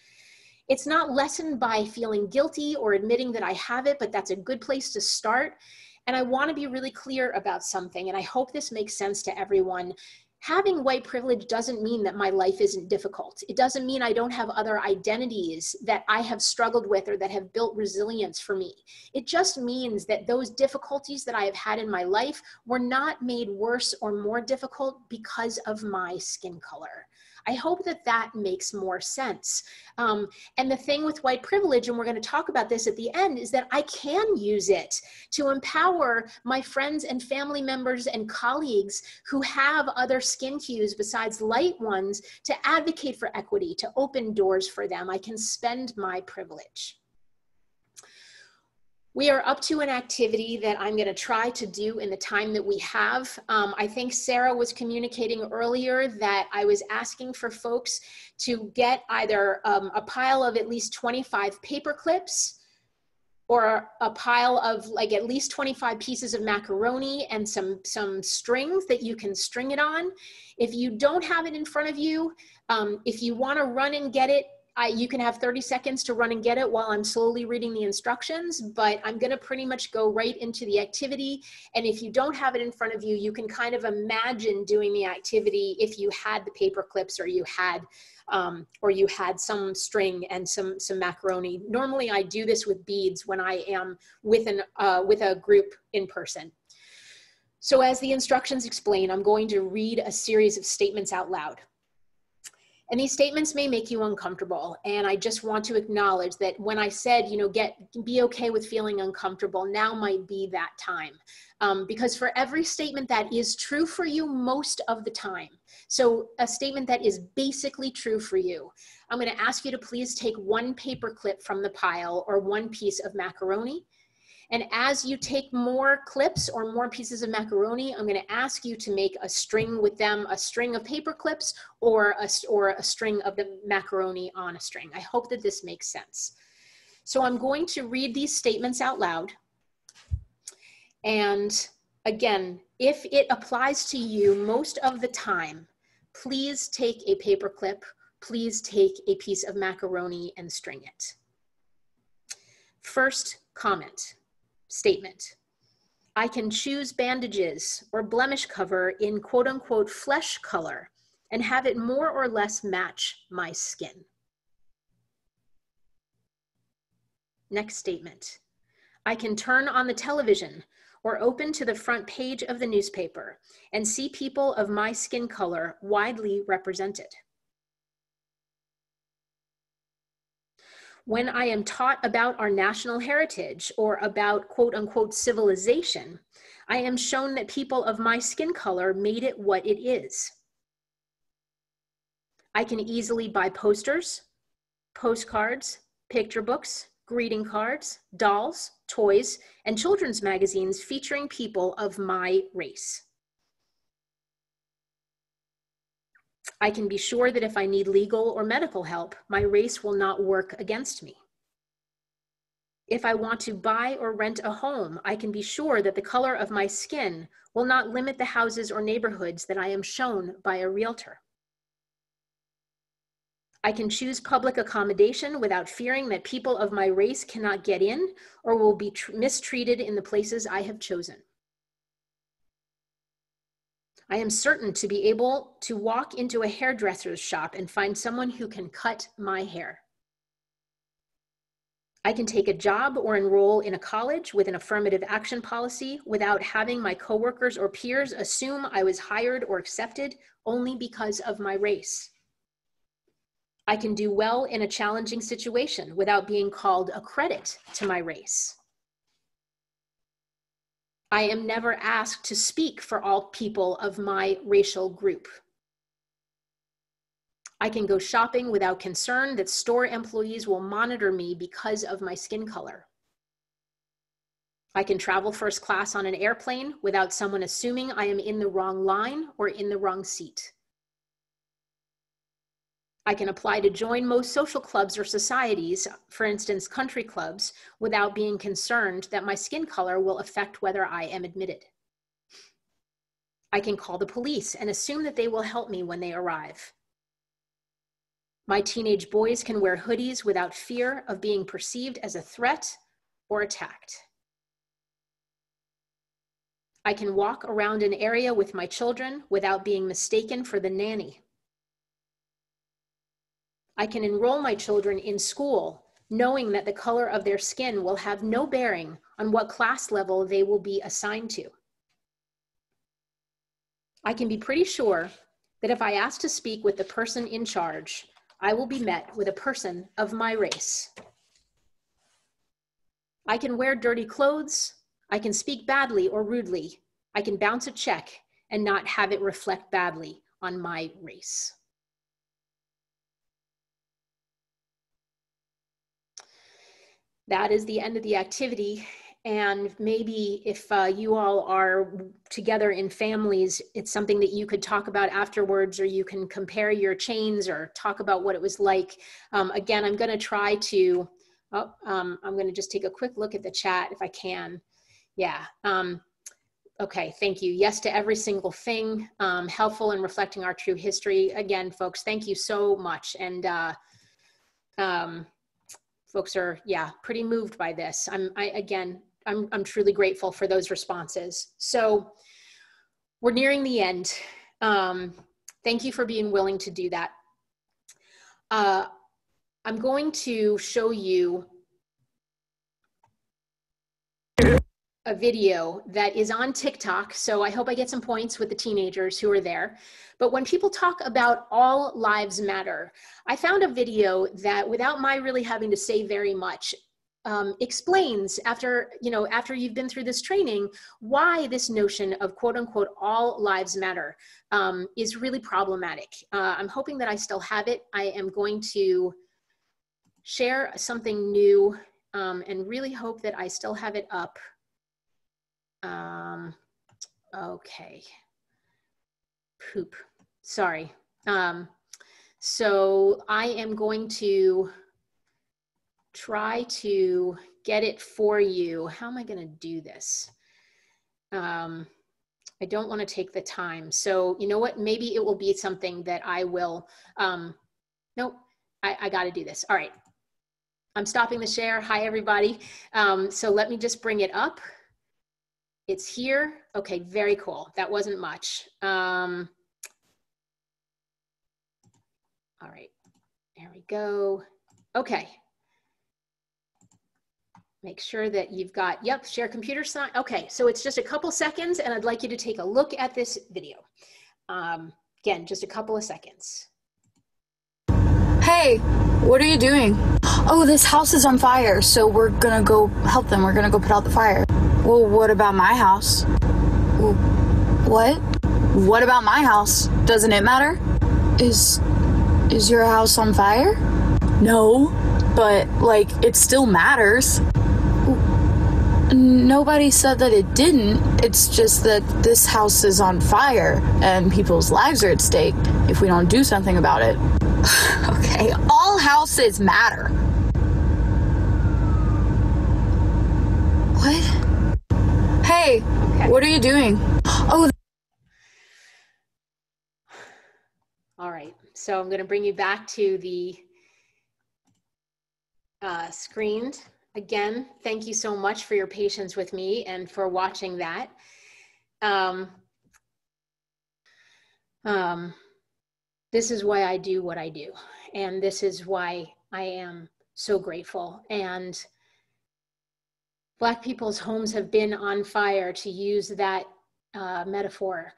Speaker 3: It's not lessened by feeling guilty or admitting that I have it, but that's a good place to start. And I want to be really clear about something, and I hope this makes sense to everyone. Having white privilege doesn't mean that my life isn't difficult. It doesn't mean I don't have other identities that I have struggled with or that have built resilience for me. It just means that those difficulties that I have had in my life were not made worse or more difficult because of my skin color. I hope that that makes more sense. And the thing with white privilege, and we're going to talk about this at the end, is that I can use it to empower my friends and family members and colleagues who have other skin hues besides light ones to advocate for equity, to open doors for them. I can spend my privilege. We are up to an activity that I'm going to try to do in the time that we have. I think Sarah was communicating earlier that I was asking for folks to get either a pile of at least 25 paper clips or a pile of like at least 25 pieces of macaroni and some strings that you can string it on. If you don't have it in front of you, if you want to run and get it, you can have 30 seconds to run and get it while I'm slowly reading the instructions, but I'm going to pretty much go right into the activity. And if you don't have it in front of you, you can kind of imagine doing the activity if you had the paper clips or you had some string and some macaroni. Normally I do this with beads when I am with a group in person. So as the instructions explain, I'm going to read a series of statements out loud. And these statements may make you uncomfortable. And I just want to acknowledge that when I said, be okay with feeling uncomfortable, now might be that time. Because for every statement that is true for you most of the time, so a statement that is basically true for you, I'm going to ask you to please take one paper clip from the pile or one piece of macaroni. And as you take more clips or more pieces of macaroni, I'm going to ask you to make a string with them, a string of paper clips or a string of the macaroni on a string. I hope that this makes sense. So I'm going to read these statements out loud. And again, if it applies to you most of the time, please take a paper clip, please take a piece of macaroni and string it. First comment. Statement. I can choose bandages or blemish cover in quote unquote flesh color and have it more or less match my skin. Next statement. I can turn on the television or open to the front page of the newspaper and see people of my skin color widely represented. When I am taught about our national heritage or about quote unquote civilization, I am shown that people of my skin color made it what it is. I can easily buy posters, postcards, picture books, greeting cards, dolls, toys, and children's magazines featuring people of my race. I can be sure that if I need legal or medical help, my race will not work against me. If I want to buy or rent a home, I can be sure that the color of my skin will not limit the houses or neighborhoods that I am shown by a realtor. I can choose public accommodation without fearing that people of my race cannot get in or will be mistreated in the places I have chosen. I am certain to be able to walk into a hairdresser's shop and find someone who can cut my hair. I can take a job or enroll in a college with an affirmative action policy without having my coworkers or peers assume I was hired or accepted only because of my race. I can do well in a challenging situation without being called a credit to my race. I am never asked to speak for all people of my racial group. I can go shopping without concern that store employees will monitor me because of my skin color. I can travel first class on an airplane without someone assuming I am in the wrong line or in the wrong seat. I can apply to join most social clubs or societies, for instance, country clubs, without being concerned that my skin color will affect whether I am admitted. I can call the police and assume that they will help me when they arrive. My teenage boys can wear hoodies without fear of being perceived as a threat or attacked. I can walk around an area with my children without being mistaken for the nanny. I can enroll my children in school, knowing that the color of their skin will have no bearing on what class level they will be assigned to. I can be pretty sure that if I ask to speak with the person in charge, I will be met with a person of my race. I can wear dirty clothes. I can speak badly or rudely. I can bounce a check and not have it reflect badly on my race. That is the end of the activity. And maybe if you all are together in families, it's something that you could talk about afterwards, or you can compare your chains or talk about what it was like. Again, I'm going to try to, I'm going to just take a quick look at the chat if I can. Yeah. Okay, thank you. Yes to every single thing. Helpful in reflecting our true history. Again, folks, thank you so much. And folks are, yeah, pretty moved by this. I'm truly grateful for those responses. So we're nearing the end. Thank you for being willing to do that. I'm going to show you a video that is on TikTok. So I hope I get some points with the teenagers who are there. But when people talk about all lives matter, I found a video that, without my really having to say very much, explains, after you've been through this training, why this notion of quote unquote all lives matter is really problematic. I'm hoping that I still have it. I am going to share something new and really hope that I still have it up. Okay. Poop. Sorry. So I am going to try to get it for you. How am I going to do this? I don't want to take the time. So you know what? Maybe it will be something that I will, nope, I got to do this. All right. I'm stopping the share. Hi, everybody. So let me just bring it up. It's here. Okay, very cool. That wasn't much. All right, there we go. Okay. Make sure that you've got, yep, share computer sign. Okay, so it's just a couple seconds and I'd like you to take a look at this video. Again, just a couple of seconds.
Speaker 1: Hey, what are you doing? Oh, this house is on fire, so we're gonna go help them. We're gonna go put out the fire. Well, what about my house? What? What about my house? Doesn't it matter? Is your house on fire? No, but like it still matters. Nobody said that it didn't. It's just that this house is on fire and people's lives are at stake if we don't do something about it. Okay, all houses matter. What? Hey, what are you doing? Oh.
Speaker 3: All right, so I'm going to bring you back to the screened. Again, thank you so much for your patience with me and for watching that. This is why I do what I do. And this is why I am so grateful. And Black people's homes have been on fire, to use that metaphor,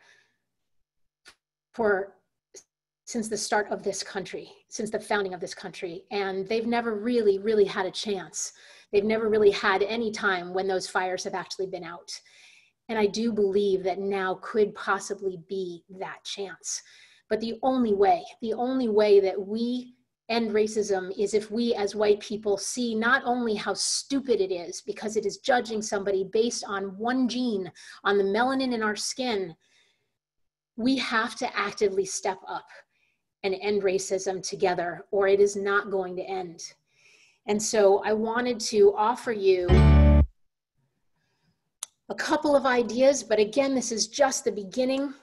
Speaker 3: since the start of this country, since the founding of this country. And they've never really had a chance. They've never really had any time when those fires have actually been out. And I do believe that now could possibly be that chance. But the only way that we end racism is if we as white people see not only how stupid it is, because it is judging somebody based on one gene, on the melanin in our skin. We have to actively step up and end racism together, or it is not going to end. And so I wanted to offer you a couple of ideas, but again, this is just the beginning.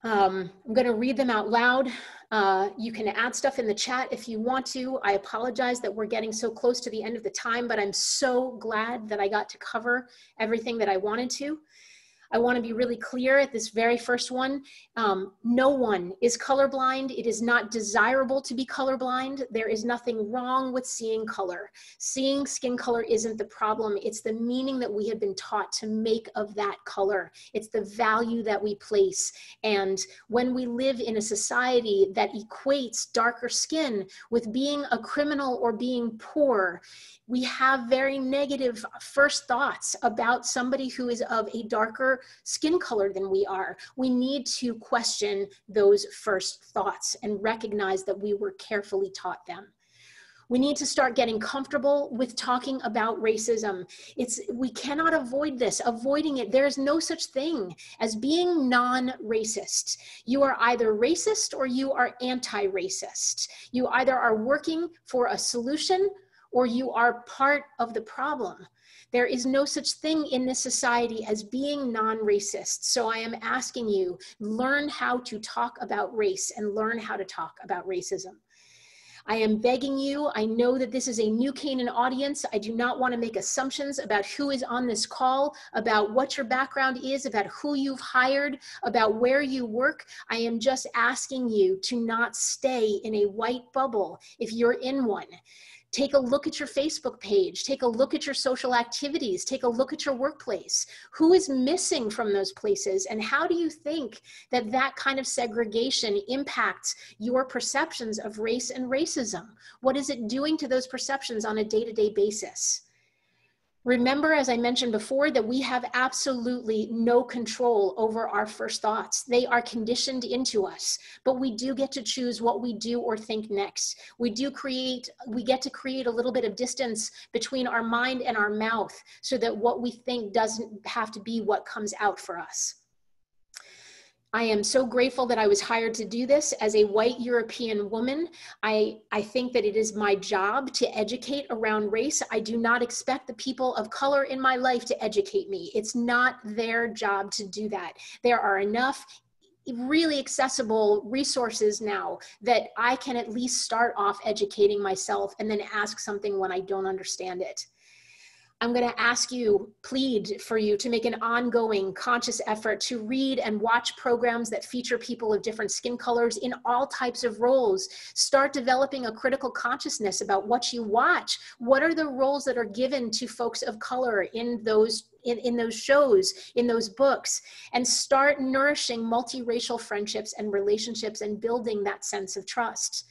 Speaker 3: I'm going to read them out loud. You can add stuff in the chat if you want to. I apologize that we're getting so close to the end of the time, but I'm so glad that I got to cover everything that I wanted to. I want to be really clear at this very first one. No one is colorblind. It is not desirable to be colorblind. There is nothing wrong with seeing color. Seeing skin color isn't the problem. It's the meaning that we have been taught to make of that color. It's the value that we place. And when we live in a society that equates darker skin with being a criminal or being poor, we have very negative first thoughts about somebody who is of a darker skin color than we are. We need to question those first thoughts and recognize that we were carefully taught them. We need to start getting comfortable with talking about racism. We cannot avoid this, avoiding it. There is no such thing as being non-racist. You are either racist or you are anti-racist. You either are working for a solution or you are part of the problem. There is no such thing in this society as being non-racist. So I am asking you, learn how to talk about race and learn how to talk about racism. I am begging you, I know that this is a New Canaan audience. I do not want to make assumptions about who is on this call, about what your background is, about who you've hired, about where you work. I am just asking you to not stay in a white bubble if you're in one. Take a look at your Facebook page, take a look at your social activities, take a look at your workplace. Who is missing from those places? And how do you think that that kind of segregation impacts your perceptions of race and racism? What is it doing to those perceptions on a day-to-day basis? Remember, as I mentioned before, that we have absolutely no control over our first thoughts. They are conditioned into us, but we do get to choose what we do or think next. We get to create a little bit of distance between our mind and our mouth so that what we think doesn't have to be what comes out for us. I am so grateful that I was hired to do this as a white European woman. I think that it is my job to educate around race. I do not expect the people of color in my life to educate me. It's not their job to do that. There are enough really accessible resources now that I can at least start off educating myself and then ask something when I don't understand it. I'm going to ask you, plead for you to make an ongoing conscious effort to read and watch programs that feature people of different skin colors in all types of roles. Start developing a critical consciousness about what you watch. What are the roles that are given to folks of color in those shows, in those books, and start nourishing multiracial friendships and relationships and building that sense of trust.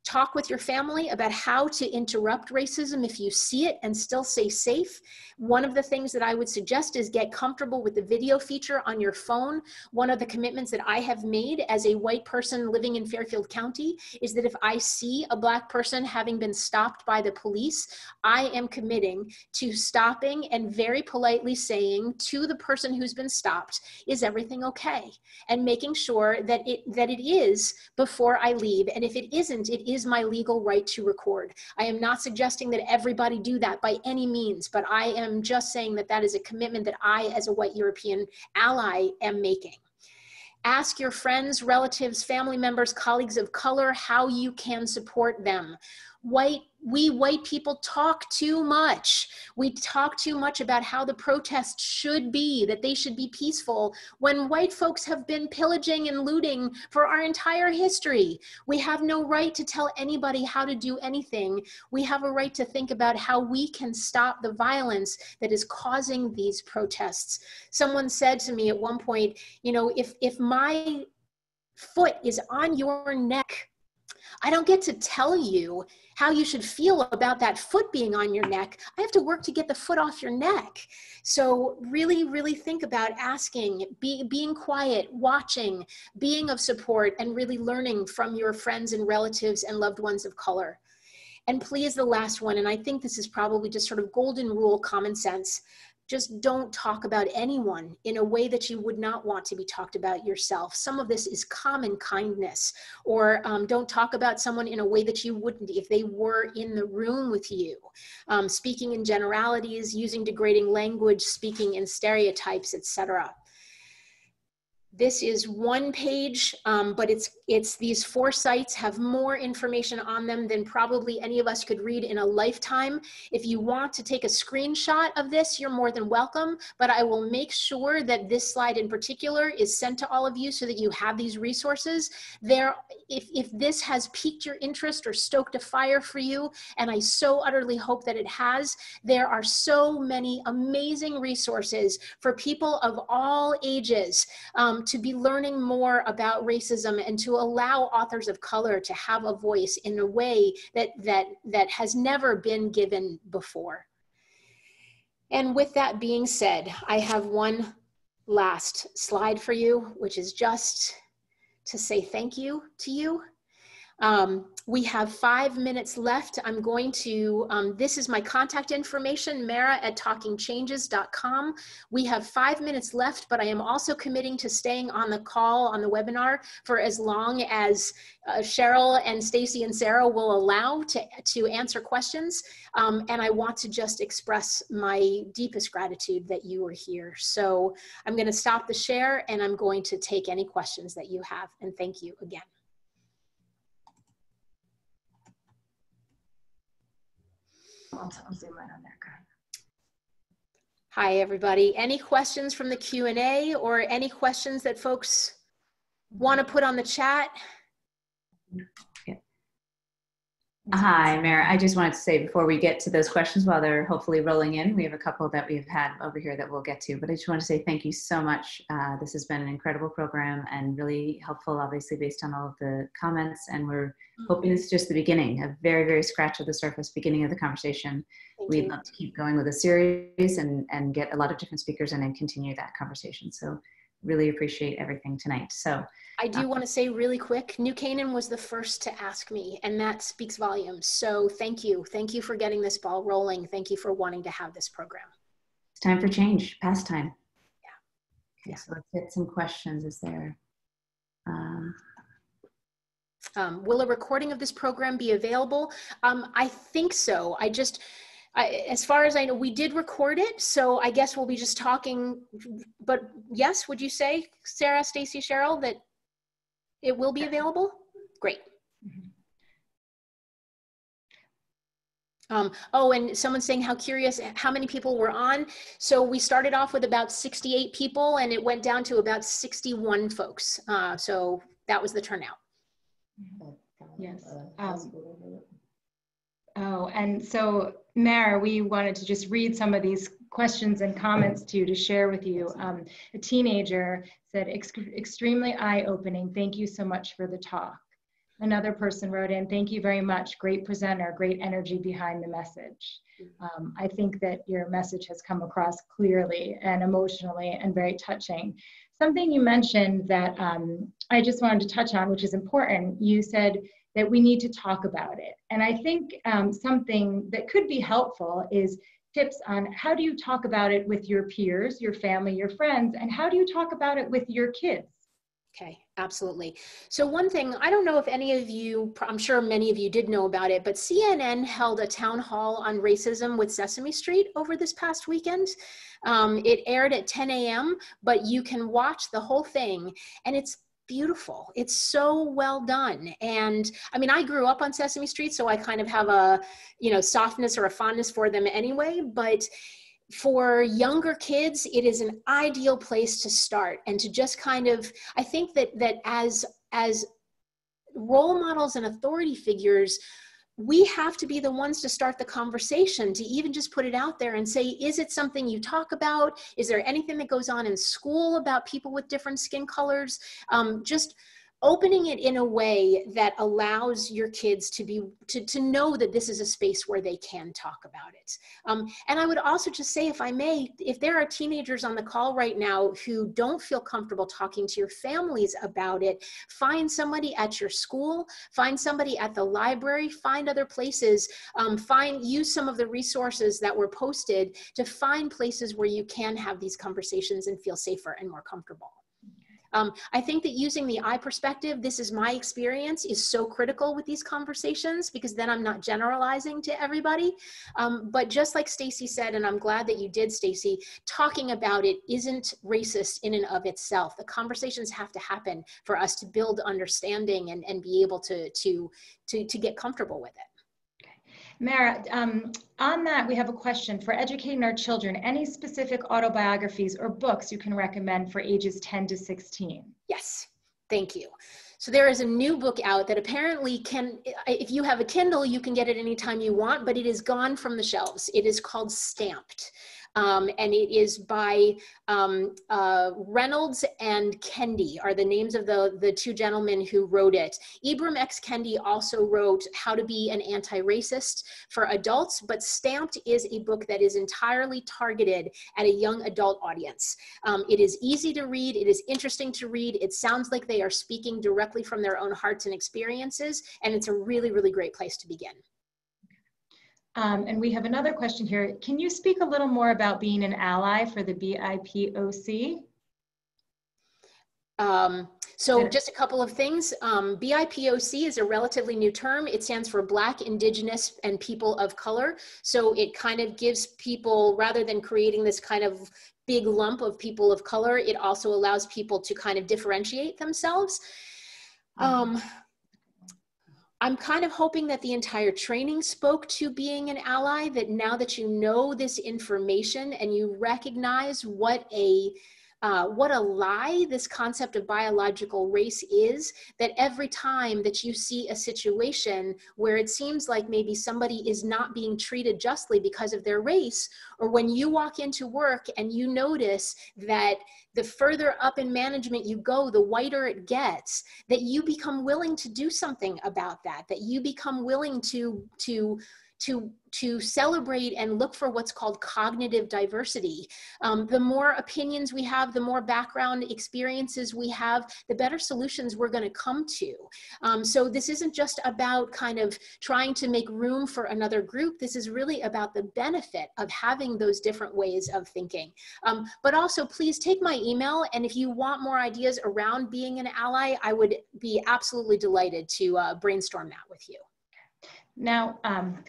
Speaker 3: Talk with your family about how to interrupt racism if you see it and still stay safe. One of the things that I would suggest is get comfortable with the video feature on your phone. One of the commitments that I have made as a white person living in Fairfield County is that if I see a Black person having been stopped by the police, I am committing to stopping and very politely saying to the person who's been stopped, is everything okay? And making sure that it is before I leave. And if it isn't, it is my legal right to record. I am not suggesting that everybody do that by any means, but I am just saying that that is a commitment that I, as a white European ally, am making. Ask your friends, relatives, family members, colleagues of color how you can support them. We white people talk too much. We talk too much about how the protests should be, that they should be peaceful, when white folks have been pillaging and looting for our entire history. We have no right to tell anybody how to do anything. We have a right to think about how we can stop the violence that is causing these protests. Someone said to me at one point, you know, if my foot is on your neck, I don't get to tell you how you should feel about that foot being on your neck. I have to work to get the foot off your neck. So really, really think about asking, being quiet, watching, being of support, and really learning from your friends and relatives and loved ones of color. And please, the last one, and I think this is probably just sort of golden rule, common sense. Just don't talk about anyone in a way that you would not want to be talked about yourself. Some of this is common kindness. Or don't talk about someone in a way that you wouldn't if they were in the room with you. Speaking in generalities, using degrading language, speaking in stereotypes, etc. This is one page, but it's these 4 sites have more information on them than probably any of us could read in a lifetime. If you want to take a screenshot of this, you're more than welcome, but I will make sure that this slide in particular is sent to all of you so that you have these resources. If this has piqued your interest or stoked a fire for you, and I so utterly hope that it has, there are so many amazing resources for people of all ages to be learning more about racism and to allow authors of color to have a voice in a way that has never been given before. And with that being said, I have one last slide for you, which is just to say thank you to you. We have 5 minutes left. I'm going to, this is my contact information, mara@talkingchanges.com. We have 5 minutes left, but I am also committing to staying on the call, on the webinar, for as long as Cheryl and Stacy and Sarah will allow to answer questions. And I want to just express my deepest gratitude that you are here. So I'm going to stop the share and I'm going to take any questions that you have. And thank you again.
Speaker 5: I'll zoom right on there.
Speaker 3: Hi, everybody. Any questions from the Q&A or any questions that folks want to put on the chat?
Speaker 5: Yeah.
Speaker 2: Hi, Mayor. I just wanted to say before we get to those questions, while they're hopefully rolling in, we have a couple that we've had over here that we'll get to, but I just want to say thank you so much. This has been an incredible program and really helpful, obviously, based on all of the comments. And we're hoping this is just the beginning, a very, very scratch of the surface beginning of the conversation. We'd love to keep going with the series and get a lot of different speakers in and continue that conversation. So really appreciate everything tonight. So
Speaker 3: I do want to say really quick, New Canaan was the first to ask me, and that speaks volumes. So thank you. Thank you for getting this ball rolling. Thank you for wanting to have this program.
Speaker 2: It's time for change, past time.
Speaker 3: Yeah.
Speaker 2: Okay, so let's get some questions. Is there?
Speaker 3: Will a recording of this program be available? I think so. As far as I know, we did record it, so I guess we'll be just talking, but yes, would you say, Sarah, Stacy, Cheryl, that it will be available? Great. Oh, and someone's saying how curious, how many people were on. So we started off with about 68 people and it went down to about 61 folks. So that was the turnout.
Speaker 4: Yes. Oh, and so Mayor, we wanted to just read some of these questions and comments to share with you. A teenager said, extremely eye-opening. Thank you so much for the talk. Another person wrote in, thank you very much. Great presenter, great energy behind the message. I think that your message has come across clearly and emotionally and very touching. Something you mentioned that I just wanted to touch on, which is important. You said that we need to talk about it. And I think something that could be helpful is tips on how do you talk about it with your peers, your family, your friends, and how do you talk about it with your kids?
Speaker 3: Okay, absolutely. So one thing, I don't know if any of you, I'm sure many of you did know about it, but CNN held a town hall on racism with Sesame Street over this past weekend. It aired at 10 a.m., but you can watch the whole thing and it's beautiful. It's so well done. And I mean, I grew up on Sesame Street, so I kind of have a, softness or a fondness for them anyway, but for younger kids, it is an ideal place to start and to just kind of, I think that as role models and authority figures, we have to be the ones to start the conversation, to even just put it out there and say, is it something you talk about? Is there anything that goes on in school about people with different skin colors? Just opening it in a way that allows your kids to know that this is a space where they can talk about it. And I would also just say, if I may, if there are teenagers on the call right now who don't feel comfortable talking to your families about it, find somebody at your school, find somebody at the library, find other places, use some of the resources that were posted to find places where you can have these conversations and feel safer and more comfortable. I think that using the I perspective, this is my experience, is so critical with these conversations because then I'm not generalizing to everybody. But just like Stacy said, and I'm glad that you did, Stacy, talking about it isn't racist in and of itself. The conversations have to happen for us to build understanding and be able to get comfortable with it.
Speaker 4: Mara, on that, we have a question. For educating our children, any specific autobiographies or books you can recommend for ages 10 to 16?
Speaker 3: Yes, thank you. So there is a new book out that apparently can, if you have a Kindle, you can get it anytime you want, but it is gone from the shelves. It is called Stamped. And it is by Reynolds and Kendi are the names of the two gentlemen who wrote it. Ibram X. Kendi also wrote How to Be an Anti-Racist for adults, but Stamped is a book that is entirely targeted at a young adult audience. It is easy to read, it is interesting to read, it sounds like they are speaking directly from their own hearts and experiences, and it's a really, really great place to begin.
Speaker 4: And we have another question here. Can you speak a little more about being an ally for the BIPOC?
Speaker 3: So just a couple of things. BIPOC is a relatively new term. It stands for Black, Indigenous, and People of Color. So it kind of gives people, rather than creating this kind of big lump of people of color, it also allows people to kind of differentiate themselves. I'm kind of hoping that the entire training spoke to being an ally, that now that you know this information and you recognize what a what a lie this concept of biological race is, that every time that you see a situation where it seems like maybe somebody is not being treated justly because of their race, or when you walk into work and you notice that the further up in management you go, the whiter it gets, that you become willing to do something about that, that you become willing to celebrate and look for what's called cognitive diversity. The more opinions we have, the more background experiences we have, the better solutions we're going to come to. So this isn't just about kind of trying to make room for another group. This is really about the benefit of having those different ways of thinking. But also, please take my email, and if you want more ideas around being an ally, I would be absolutely delighted to brainstorm that with you.
Speaker 4: Now,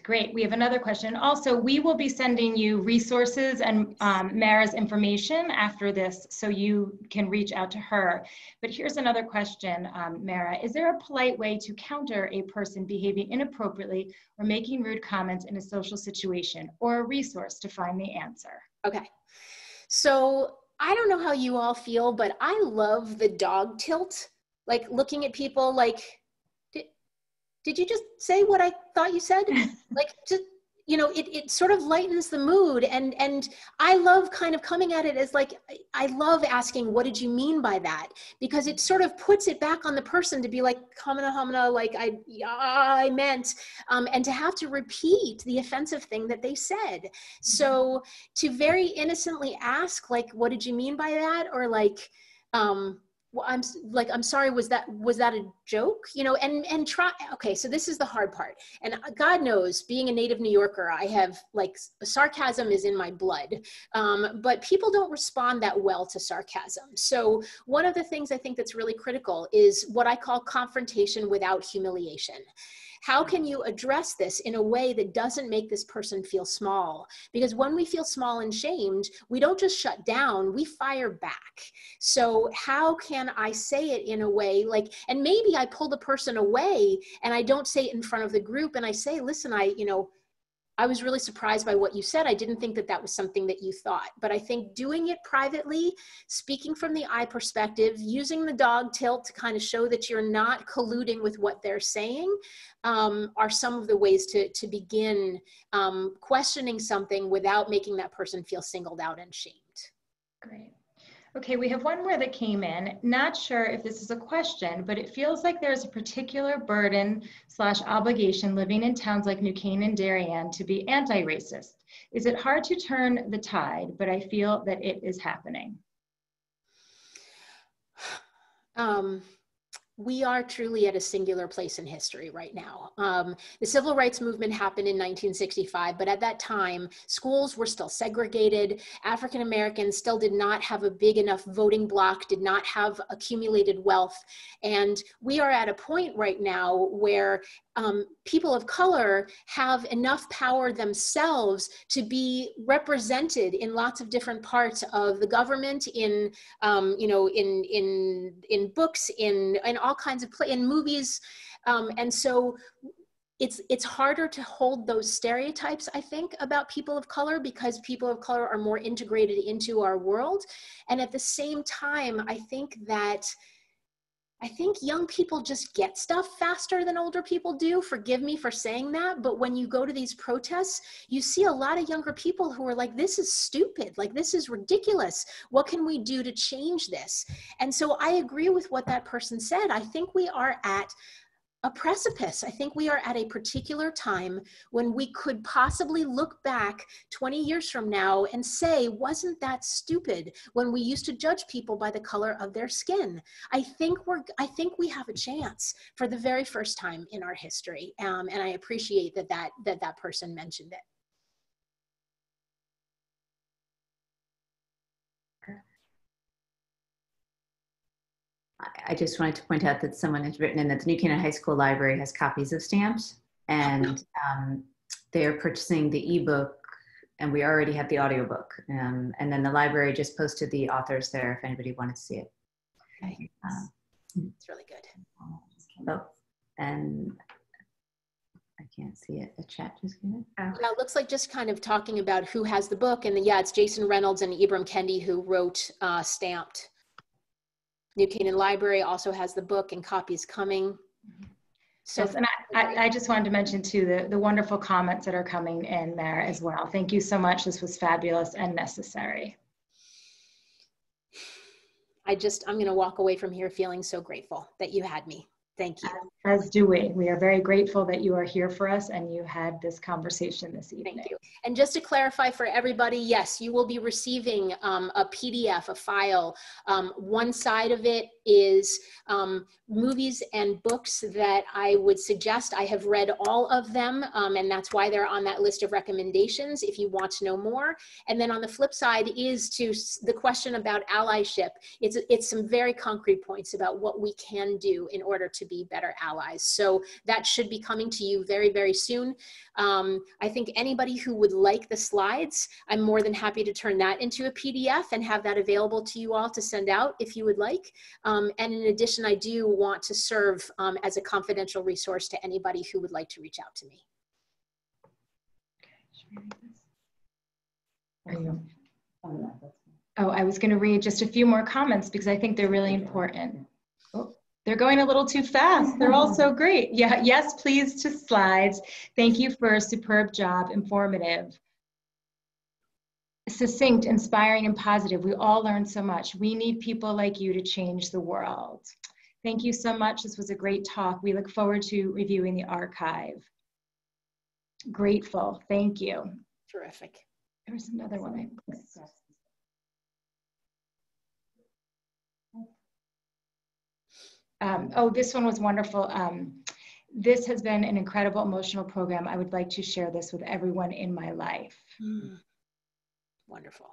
Speaker 4: great, we have another question. Also, we will be sending you resources and Mara's information after this, so you can reach out to her. But here's another question, Mara. Is there a polite way to counter a person behaving inappropriately or making rude comments in a social situation, or a resource to find the answer?
Speaker 3: Okay, so I don't know how you all feel, but I love the dog tilt, like looking at people like, did you just say what I thought you said? Like, just, you know, it sort of lightens the mood. And I love kind of coming at it as like, I love asking, what did you mean by that? Because it sort of puts it back on the person to be like, hamna, like I meant, and to have to repeat the offensive thing that they said. So to very innocently ask, like, what did you mean by that? Or like, well, I'm sorry, was that a joke? You know, and try, okay, so this is the hard part. And God knows, being a native New Yorker, I have, like, sarcasm is in my blood, but people don't respond that well to sarcasm. So one of the things I think that's really critical is what I call confrontation without humiliation. How can you address this in a way that doesn't make this person feel small? Because when we feel small and shamed, we don't just shut down, we fire back. So how can I say it in a way like, and maybe I pull the person away and I don't say it in front of the group, and I say, listen, I was really surprised by what you said. I didn't think that that was something that you thought. But I think doing it privately, speaking from the I perspective, using the dog tilt to kind of show that you're not colluding with what they're saying, are some of the ways to begin questioning something without making that person feel singled out and shamed.
Speaker 4: Great. Okay, we have one more that came in. Not sure if this is a question, but it feels like there's a particular burden / obligation living in towns like New Canaan and Darien to be anti-racist. Is it hard to turn the tide, but I feel that it is happening?
Speaker 3: We are truly at a singular place in history right now. The civil rights movement happened in 1965, but at that time, schools were still segregated. African Americans still did not have a big enough voting bloc, did not have accumulated wealth. And we are at a point right now where people of color have enough power themselves to be represented in lots of different parts of the government, in books, in all kinds of in movies, and so it's harder to hold those stereotypes, I think, about people of color, because people of color are more integrated into our world. And at the same time, I think young people just get stuff faster than older people do. Forgive me for saying that, but when you go to these protests, you see a lot of younger people who are like, this is stupid, like this is ridiculous. What can we do to change this? And so I agree with what that person said. I think we are at a precipice. I think we are at a particular time when we could possibly look back 20 years from now and say, wasn't that stupid when we used to judge people by the color of their skin? I think we have a chance for the very first time in our history. And I appreciate that person mentioned it.
Speaker 2: I just wanted to point out that someone has written in that the New Canaan High School Library has copies of stamps, and they are purchasing the ebook, and we already have the audiobook. And then the library just posted the authors there if anybody wanted to see it.
Speaker 3: Okay. It's really good.
Speaker 2: Oh, and I can't see it. The chat just came in.
Speaker 3: Yeah, it looks like just kind of talking about who has the book. And yeah, it's Jason Reynolds and Ibram Kendi who wrote Stamped. New Canaan Library also has the book and copies coming. So,
Speaker 4: yes, and I just wanted to mention too the wonderful comments that are coming in there as well. Thank you so much. This was fabulous and necessary.
Speaker 3: I'm going to walk away from here feeling so grateful that you had me. Thank you.
Speaker 4: As do we. We are very grateful that you are here for us and you had this conversation this evening.
Speaker 3: Thank you. And just to clarify for everybody, yes, you will be receiving a PDF, a file. One side of it is movies and books that I would suggest. I have read all of them, and that's why they're on that list of recommendations if you want to know more. And then on the flip side is to the question about allyship. It's some very concrete points about what we can do in order to be better allies. So that should be coming to you very, very soon. I think anybody who would like the slides, I'm more than happy to turn that into a PDF and have that available to you all to send out if you would like. And in addition, I do want to serve as a confidential resource to anybody who would like to reach out to me.
Speaker 4: Oh, I was going to read just a few more comments because I think they're really important. Oh, they're going a little too fast. They're all so great. Yeah, yes, please to slides. Thank you for a superb job, informative. Succinct, inspiring, and positive. We all learned so much. We need people like you to change the world. Thank you so much. This was a great talk. We look forward to reviewing the archive. Grateful. Thank you.
Speaker 3: Terrific.
Speaker 4: There was another one I missed. Oh, this one was wonderful. This has been an incredible emotional program. I would like to share this with everyone in my life.
Speaker 3: Wonderful.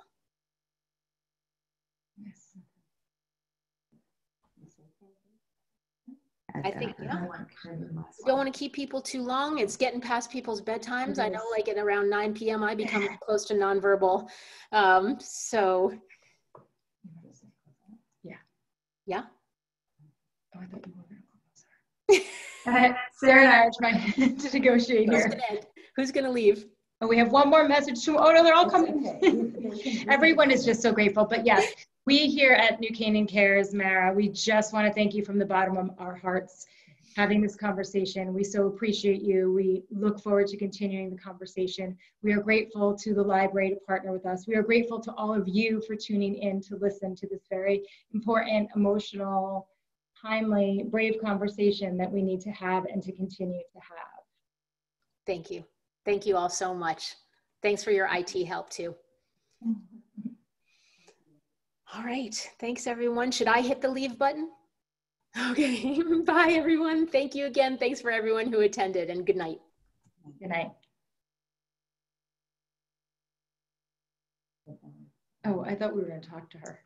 Speaker 4: Yes.
Speaker 3: I think, yeah. Don't want to keep people too long. It's getting past people's bedtimes. I know like at around 9 p.m. I become close to nonverbal. So.
Speaker 4: Yeah.
Speaker 3: Yeah.
Speaker 4: Oh, I thought you were going to Sarah and I are trying to negotiate here.
Speaker 3: Who's going to leave?
Speaker 4: Oh, we have one more message to, oh no, they're all coming. Everyone is just so grateful. But yes, we here at New Canaan Cares, Mara, we just want to thank you from the bottom of our hearts having this conversation. We so appreciate you. We look forward to continuing the conversation. We are grateful to the library to partner with us. We are grateful to all of you for tuning in to listen to this very important, emotional, timely, brave conversation that we need to have and to continue to have.
Speaker 3: Thank you. Thank you all so much. Thanks for your IT help too. All right. Thanks everyone. Should I hit the leave button? Okay. Bye everyone. Thank you again. Thanks for everyone who attended and good night.
Speaker 4: Good night. Oh, I thought we were going to talk to her.